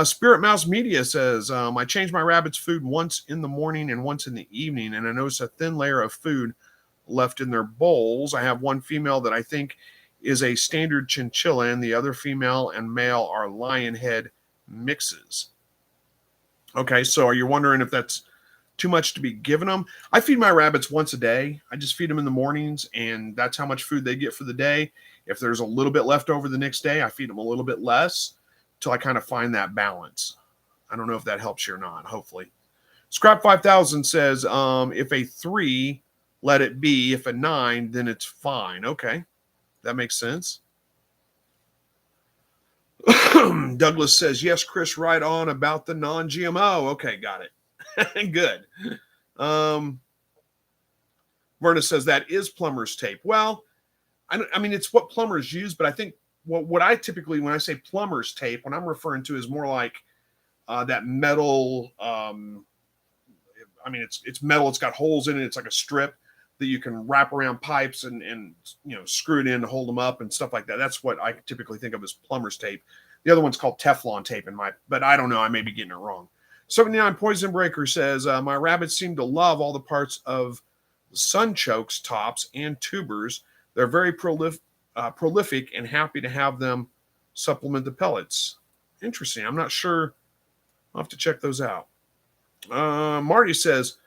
Spirit Mouse Media says, I change my rabbits' food once in the morning and once in the evening, and I notice a thin layer of food left in their bowls. I have one female that I think is a standard chinchilla, and the other female and male are lion head mixes. Okay, so are you wondering if that's too much to be giving them? I feed my rabbits once a day. I just feed them in the mornings, and that's how much food they get for the day. If there's a little bit left over the next day, I feed them a little bit less till I kind of find that balance. I don't know if that helps you or not, hopefully. Scrap 5000 says, if a 3, let it be. If a 9, then it's fine. Okay, that makes sense. Douglas says, yes, Chris, right on about the non-GMO. Okay, got it. Good. Verna says that is plumber's tape. Well, I mean, it's what plumbers use, but I think what I typically, when I say plumber's tape, what I'm referring to is more like that metal. I mean, it's metal. It's got holes in it. It's like a strip that you can wrap around pipes and screw it in to hold them up and stuff like that. That's what I typically think of as plumber's tape. The other one's called Teflon tape but I don't know. I may be getting it wrong. 79 Poison Breaker says, my rabbits seem to love all the parts of sunchokes, tops, and tubers. They're very prolific and happy to have them supplement the pellets. Interesting. I'm not sure. I'll have to check those out. Marty says,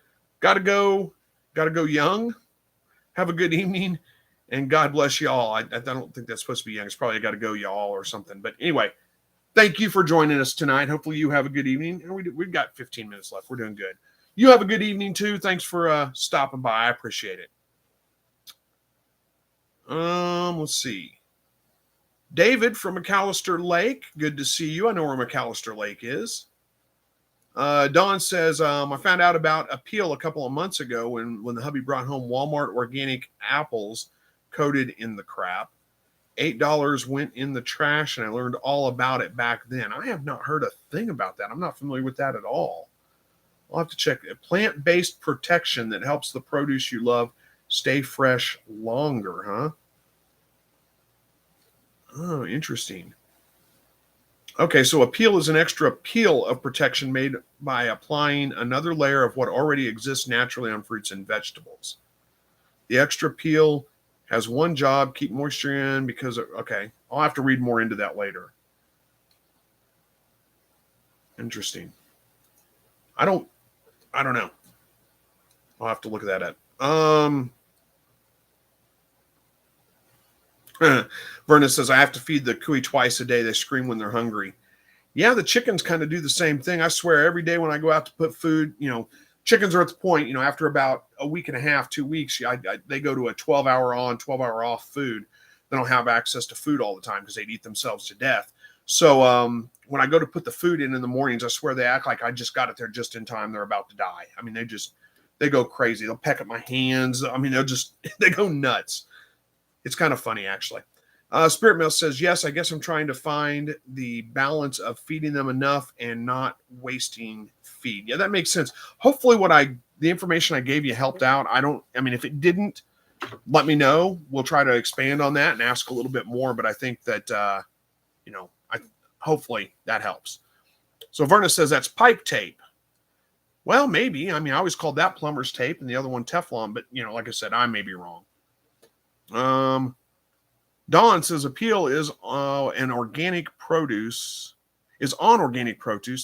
gotta go young. Have a good evening, and God bless y'all. I don't think that's supposed to be young. It's probably gotta go y'all or something. But anyway, thank you for joining us tonight. Hopefully you have a good evening. And we've got 15 minutes left. We're doing good. You have a good evening too. Thanks for stopping by. I appreciate it. Let's see. David from McAllister Lake. Good to see you. I know where McAllister Lake is. Don says, I found out about a peel a couple of months ago when the hubby brought home Walmart organic apples coated in the crap. $8 went in the trash, and I learned all about it back then. I have not heard a thing about that. I'm not familiar with that at all. I'll have to check it. Plant-based protection that helps the produce you love stay fresh longer, huh? Oh, interesting. Okay, so a peel is an extra peel of protection made by applying another layer of what already exists naturally on fruits and vegetables. The extra peel has one job, keep moisture in because, okay, I'll have to read more into that later. Interesting. I don't know. I'll have to look at that up. Verna says, I have to feed the cuy twice a day. They scream when they're hungry. Yeah, the chickens kind of do the same thing. I swear every day when I go out to put food, chickens are at the point, after about a week and a half, 2 weeks, they go to a 12-hour on, 12-hour off food. They don't have access to food all the time because they'd eat themselves to death. So when I go to put the food in the mornings, I swear they act like I just got it there just in time. They're about to die. I mean, they go crazy. They'll peck at my hands. I mean, they go nuts. It's kind of funny, actually. Spirit Mill says, yes, I guess I'm trying to find the balance of feeding them enough and not wasting feed. Yeah, that makes sense. Hopefully the information I gave you helped out. If it didn't, let me know. We'll try to expand on that and ask a little bit more. But I think that, hopefully that helps. So Verna says that's pipe tape. Well, maybe. I always called that plumber's tape and the other one Teflon. But, like I said, I may be wrong. Don says appeal is on organic produce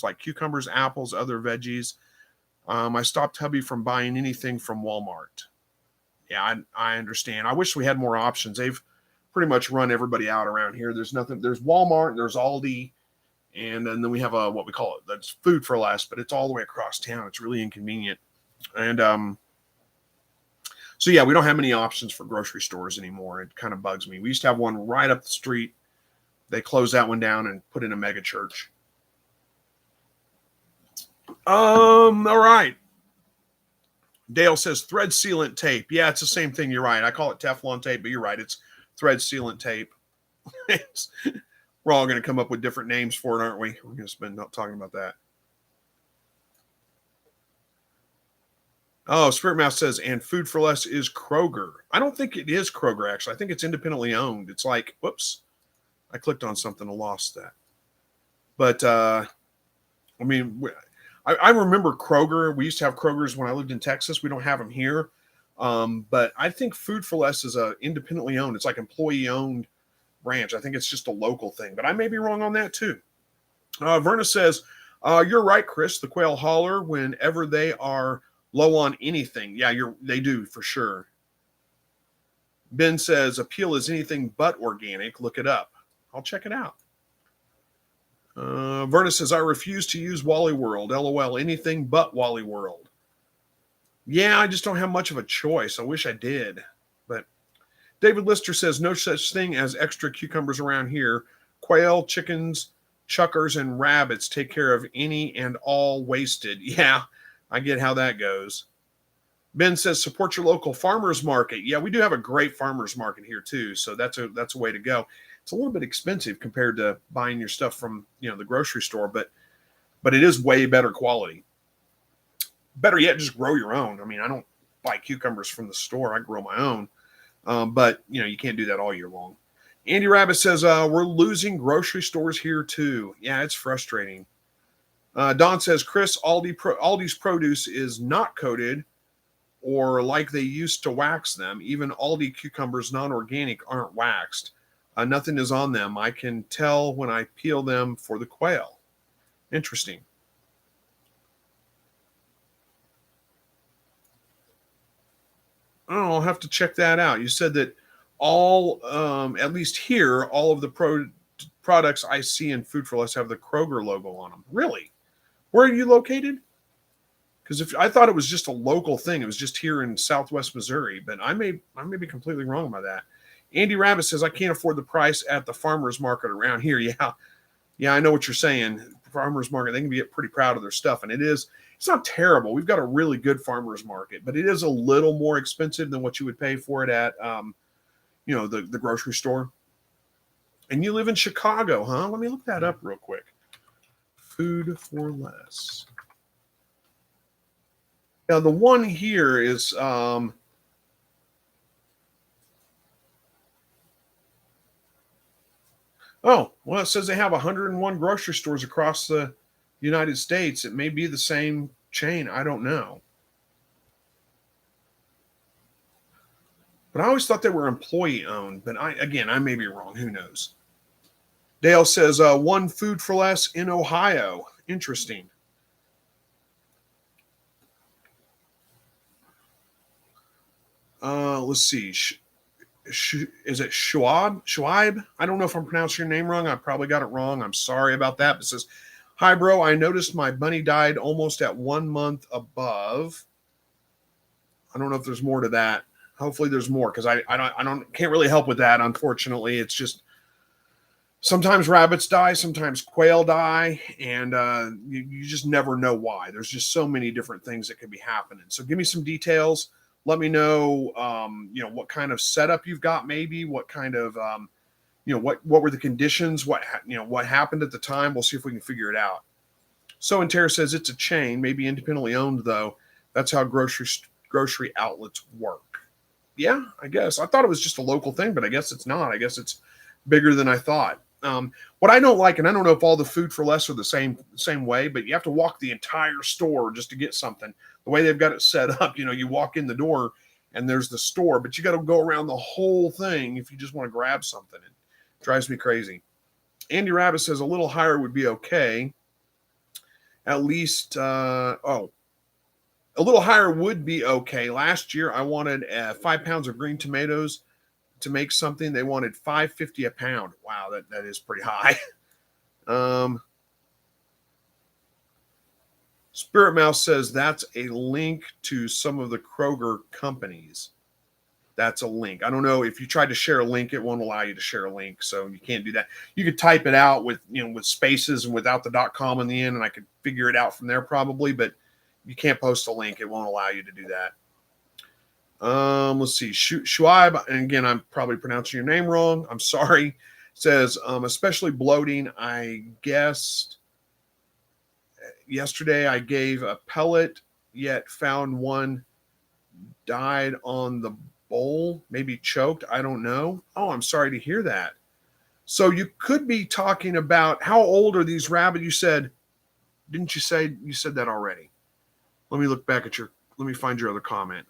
like cucumbers, apples, other veggies. I stopped hubby from buying anything from Walmart. Yeah, I understand. I wish we had more options. They've pretty much run everybody out around here. There's nothing. There's Walmart, there's Aldi, and then we have what we call it. That's Food for Less, but it's all the way across town. It's really inconvenient. And so yeah, we don't have many options for grocery stores anymore. It kind of bugs me. We used to have one right up the street. They closed that one down and put in a mega church. All right. Dale says thread sealant tape. Yeah, it's the same thing. You're right. I call it Teflon tape, but you're right. It's thread sealant tape. We're all going to come up with different names for it, aren't we? We're going to spend talking about that. Oh, Spirit Mouse says, and Food for Less is Kroger. I don't think it is Kroger, actually. I think it's independently owned. It's like, whoops, I clicked on something and lost that. But, I mean, I remember Kroger. We used to have Krogers when I lived in Texas. We don't have them here. But I think Food for Less is independently owned. It's like employee owned branch. I think it's just a local thing, but I may be wrong on that too. Verna says, you're right, Chris. The quail holler whenever they are low on anything. Yeah, they do for sure. Ben says, appeal is anything but organic. Look it up. I'll check it out. Verna says, I refuse to use Wally World. LOL, anything but Wally World. Yeah, I just don't have much of a choice. I wish I did. But David Lister says, no such thing as extra cucumbers around here. Quail, chickens, chuckers, and rabbits take care of any and all wasted. Yeah, I get how that goes. Ben says, support your local farmers market. Yeah, we do have a great farmers market here too. So that's a way to go. It's a little bit expensive compared to buying your stuff from, the grocery store, but it is way better quality. Better yet, just grow your own. I mean, I don't buy cucumbers from the store. I grow my own. But you can't do that all year long. Andy Rabbit says, we're losing grocery stores here too. Yeah, it's frustrating. Don says, Chris, Aldi's produce is not coated or like they used to wax them. Even Aldi cucumbers, non-organic, aren't waxed. Nothing is on them. I can tell when I peel them for the quail. Interesting. Oh, I'll have to check that out. You said that at least here, all of the products I see in Food for Less have the Kroger logo on them. Really? Where are you located? Because if I thought it was just a local thing, it was just here in Southwest Missouri, but I may be completely wrong about that. Andy Rabbit says, I can't afford the price at the farmer's market around here. Yeah, I know what you're saying. Farmer's market, they can get pretty proud of their stuff, and it's not terrible. We've got a really good farmer's market, but it is a little more expensive than what you would pay for it at, the grocery store. And you live in Chicago, huh? Let me look that up real quick. Food for Less. Now, the one here is, it says they have 101 grocery stores across the United States. It may be the same chain. I don't know. But I always thought they were employee owned, but I may be wrong. Who knows? Dale says, one Food for Less in Ohio. Interesting. Let's see. Is it Shuaib? I don't know if I'm pronouncing your name wrong. I probably got it wrong. I'm sorry about that. But it says, hi, bro. I noticed my bunny died almost at 1 month above. I don't know if there's more to that. Hopefully there's more, because I can't really help with that. Unfortunately, it's just sometimes rabbits die, sometimes quail die, and you just never know why. There's just so many different things that could be happening. So give me some details. Let me know, what kind of setup you've got, maybe what kind of, what were the conditions, what happened at the time. We'll see if we can figure it out. So and Tara says it's a chain, maybe independently owned though. That's how grocery outlets work. Yeah, I guess. I thought it was just a local thing, but I guess it's not. I guess it's bigger than I thought. What I don't like, and I don't know if all the Food for Less are the same way, but you have to walk the entire store just to get something. The way they've got it set up, you walk in the door and there's the store, but you got to go around the whole thing if you just want to grab something. It drives me crazy. Andy Rabbit says a little higher would be okay. At least, a little higher would be okay. Last year, I wanted 5 pounds of green tomatoes to make something. They wanted $5.50 a pound. Wow, that is pretty high. Spirit Mouse says that's a link to some of the Kroger companies. That's a link. I don't know if you tried to share a link, it won't allow you to share a link, so you can't do that. You could type it out with spaces and without the .com in the end, and I could figure it out from there probably, but you can't post a link. It won't allow you to do that. Let's see. Shuaib, and again, I'm probably pronouncing your name wrong. I'm sorry. Says, especially bloating. I guessed yesterday I gave a pellet, yet found one died on the bowl, maybe choked. I don't know. Oh, I'm sorry to hear that. So you could be talking about how old are these rabbits? You said, didn't you say you said that already? Let me look back at let me find your other comment.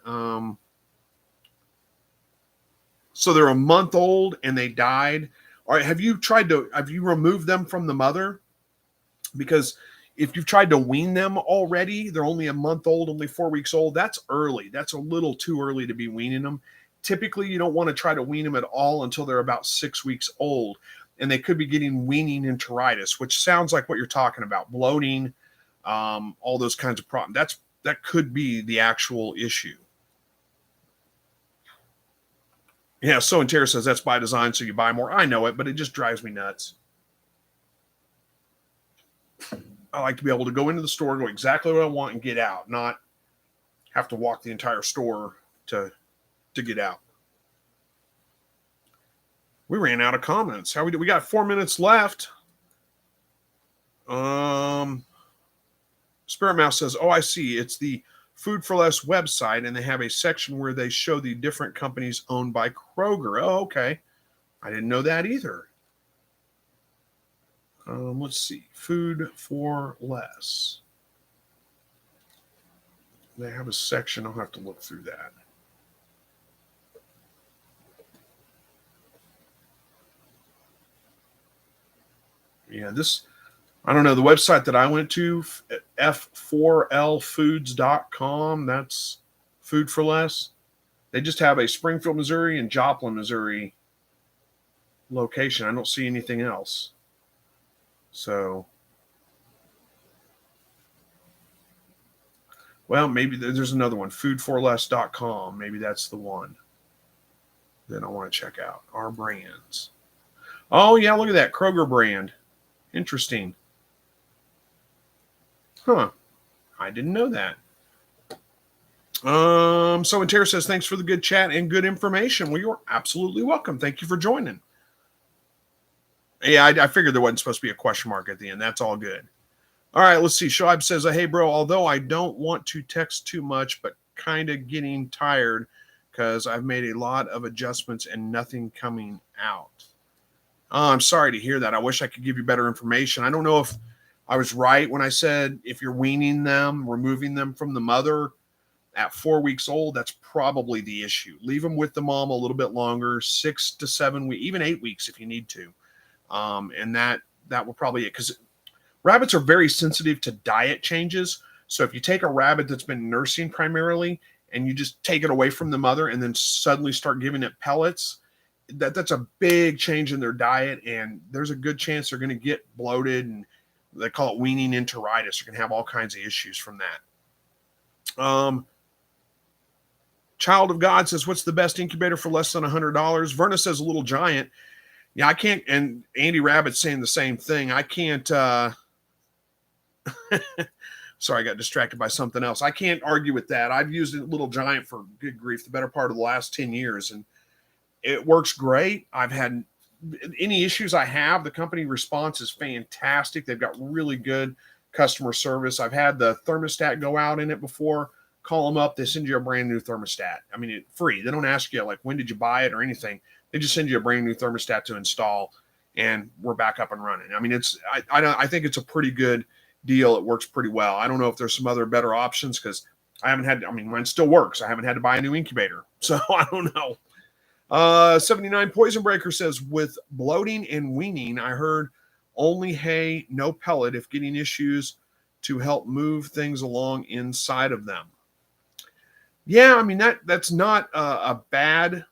So they're a month old and they died. All right, have you removed them from the mother? Because if you've tried to wean them already, they're only a month old, only 4 weeks old. That's early. That's a little too early to be weaning them. Typically, you don't want to try to wean them at all until they're about 6 weeks old. And they could be getting weaning enteritis, which sounds like what you're talking about, bloating, all those kinds of problems. That could be the actual issue. Yeah, so and Tara says that's by design, so you buy more. I know it, but it just drives me nuts. I like to be able to go into the store, go exactly what I want, and get out, not have to walk the entire store to get out. We ran out of comments. How we do? We got 4 minutes left. Spirit Mouse says, "Oh, I see. It's the Food for Less website, and they have a section where they show the different companies owned by Kroger." Oh, okay. I didn't know that either. Let's see. Food for Less. They have a section. I'll have to look through that. Yeah, I don't know. The website that I went to, f4lfoods.com, that's Food for Less. They just have a Springfield, Missouri and Joplin, Missouri location. I don't see anything else. So, well, maybe there's another one, foodforless.com. Maybe that's the one that I want to check out. Our brands. Oh, yeah, look at that. Kroger brand. Interesting. Huh. I didn't know that. So and Tara says, thanks for the good chat and good information. Well, you're absolutely welcome. Thank you for joining. Yeah, I figured there wasn't supposed to be a question mark at the end. That's all good. All right, let's see. Shoaib says, hey, bro, although I don't want to text too much, but kind of getting tired because I've made a lot of adjustments and nothing coming out. Oh, I'm sorry to hear that. I wish I could give you better information. I don't know if I was right when I said if you're weaning them, removing them from the mother at 4 weeks old, that's probably the issue. Leave them with the mom a little bit longer, 6 to 7 weeks, even 8 weeks if you need to. And that will probably it, because rabbits are very sensitive to diet changes. So if you take a rabbit that's been nursing primarily and you just take it away from the mother and then suddenly start giving it pellets, that's a big change in their diet, and there's a good chance they're going to get bloated, and they call it weaning enteritis. You're going to have all kinds of issues from that. Child of God says, what's the best incubator for less than $100? Verna says, a Little Giant. Yeah, I can't, and Andy Rabbit's saying the same thing. I can't, sorry, I got distracted by something else. I can't argue with that. I've used a Little Giant for, good grief, the better part of the last 10 years, and it works great. I've had any issues I have, the company response is fantastic. They've got really good customer service. I've had the thermostat go out in it before. Call them up. They send you a brand new thermostat. I mean, free. They don't ask you, like, when did you buy it or anything. They just send you a brand new thermostat to install, and we're back up and running. I mean, I think it's a pretty good deal. It works pretty well. I don't know if there's some other better options because mine still works. I haven't had to buy a new incubator. So I don't know. 79 Poison Breaker says, with bloating and weaning, I heard only hay, no pellet if getting issues to help move things along inside of them. Yeah, I mean, that's not a bad,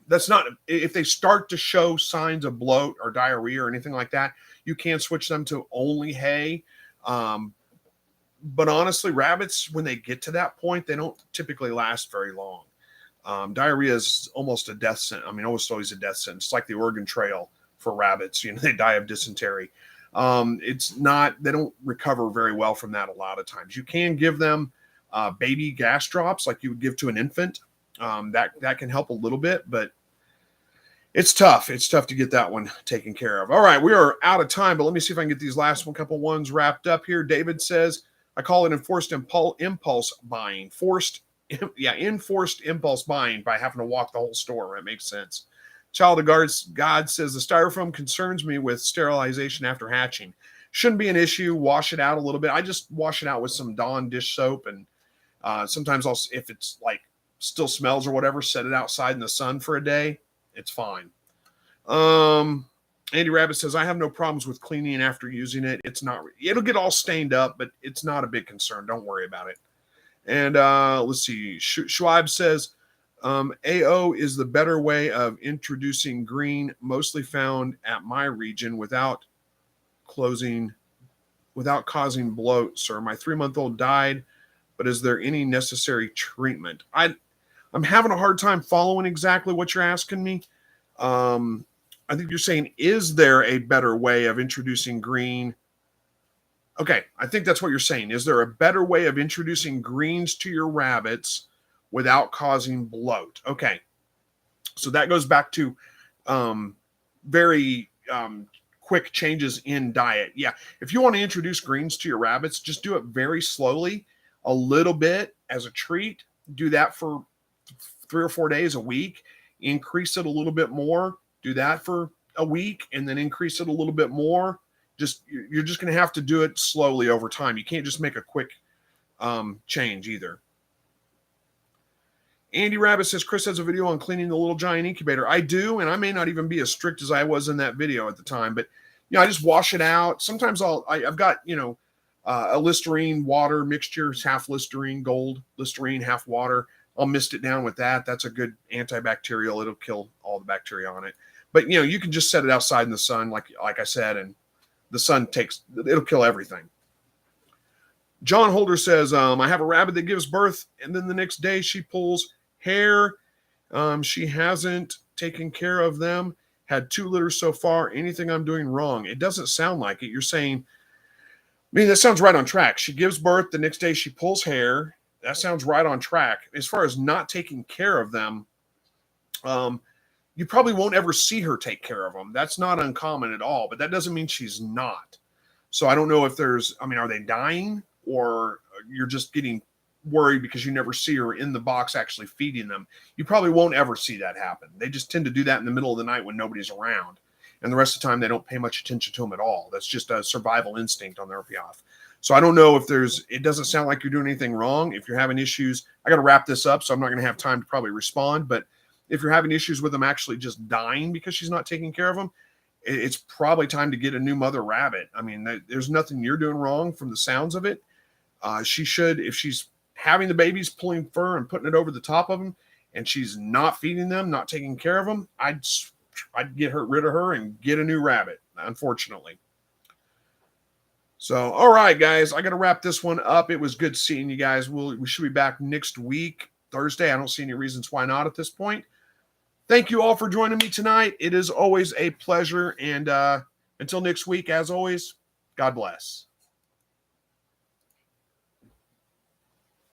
that's not, if they start to show signs of bloat or diarrhea or anything like that, you can switch them to only hay. But honestly, rabbits, when they get to that point, they don't typically last very long. Diarrhea is almost a death sentence. I mean, almost always a death sentence. It's like the Oregon Trail for rabbits. You know, they die of dysentery. It's not, they don't recover very well from that a lot of times. You can give them baby gas drops like you would give to an infant. That can help a little bit, but it's tough. It's tough to get that one taken care of. All right, we are out of time, but let me see if I can get these last couple ones wrapped up here. David says, I call it enforced impulse buying. Forced yeah, enforced impulse buying by having to walk the whole store. That makes sense. Child of God says the styrofoam concerns me with sterilization after hatching. Shouldn't be an issue. Wash it out a little bit. I just wash it out with some Dawn dish soap, and sometimes I'll, if it's like still smells or whatever, set it outside in the sun for a day. It's fine. Andy Rabbit says, I have no problems with cleaning after using it. It's not, it'll get all stained up, but it's not a big concern. Don't worry about it. And let's see. Schwab says, AO is the better way of introducing green, mostly found at my region without causing bloat, sir. My 3-month-old died, but is there any necessary treatment? I'm having a hard time following exactly what you're asking me. I think you're saying, is there a better way of introducing green? Okay, I think that's what you're saying. Is there a better way of introducing greens to your rabbits without causing bloat? Okay, so that goes back to very quick changes in diet. Yeah, if you want to introduce greens to your rabbits, just do it very slowly, a little bit as a treat. Do that for 3 or 4 days a week. Increase it a little bit more. Do that for a week and then increase it a little bit more. You're just going to have to do it slowly over time. You can't just make a quick change either. Andy Rabbit says, Chris has a video on cleaning the Little Giant incubator. I do, and I may not even be as strict as I was in that video at the time, but I just wash it out. Sometimes I've got, a Listerine water mixture, half Listerine, gold Listerine, half water. I'll mist it down with that. That's a good antibacterial. It'll kill all the bacteria on it. But, you can just set it outside in the sun, like I said, and the sun it'll kill everything. John Holder says, I have a rabbit that gives birth, and then the next day she pulls hair. She hasn't taken care of them. Had 2 litters so far. Anything I'm doing wrong? It doesn't sound like it. You're saying, that sounds right on track. She gives birth. The next day she pulls hair. That sounds right on track. As far as not taking care of them, you probably won't ever see her take care of them. That's not uncommon at all, but that doesn't mean she's not. So I don't know if are they dying, or you're just getting worried because you never see her in the box actually feeding them. You probably won't ever see that happen. They just tend to do that in the middle of the night when nobody's around. And the rest of the time, they don't pay much attention to them at all. That's just a survival instinct on their behalf. So I don't know if it doesn't sound like you're doing anything wrong. If you're having issues, I got to wrap this up, so I'm not going to have time to probably respond. But if you're having issues with them actually just dying because she's not taking care of them, it's probably time to get a new mother rabbit. There's nothing you're doing wrong from the sounds of it. She should, if she's having the babies, pulling fur and putting it over the top of them, and she's not feeding them, not taking care of them, I'd get rid of her and get a new rabbit, unfortunately. So, all right, guys, I got to wrap this one up. It was good seeing you guys. We should be back next week, Thursday. I don't see any reasons why not at this point. Thank you all for joining me tonight. It is always a pleasure. And until next week, as always, God bless.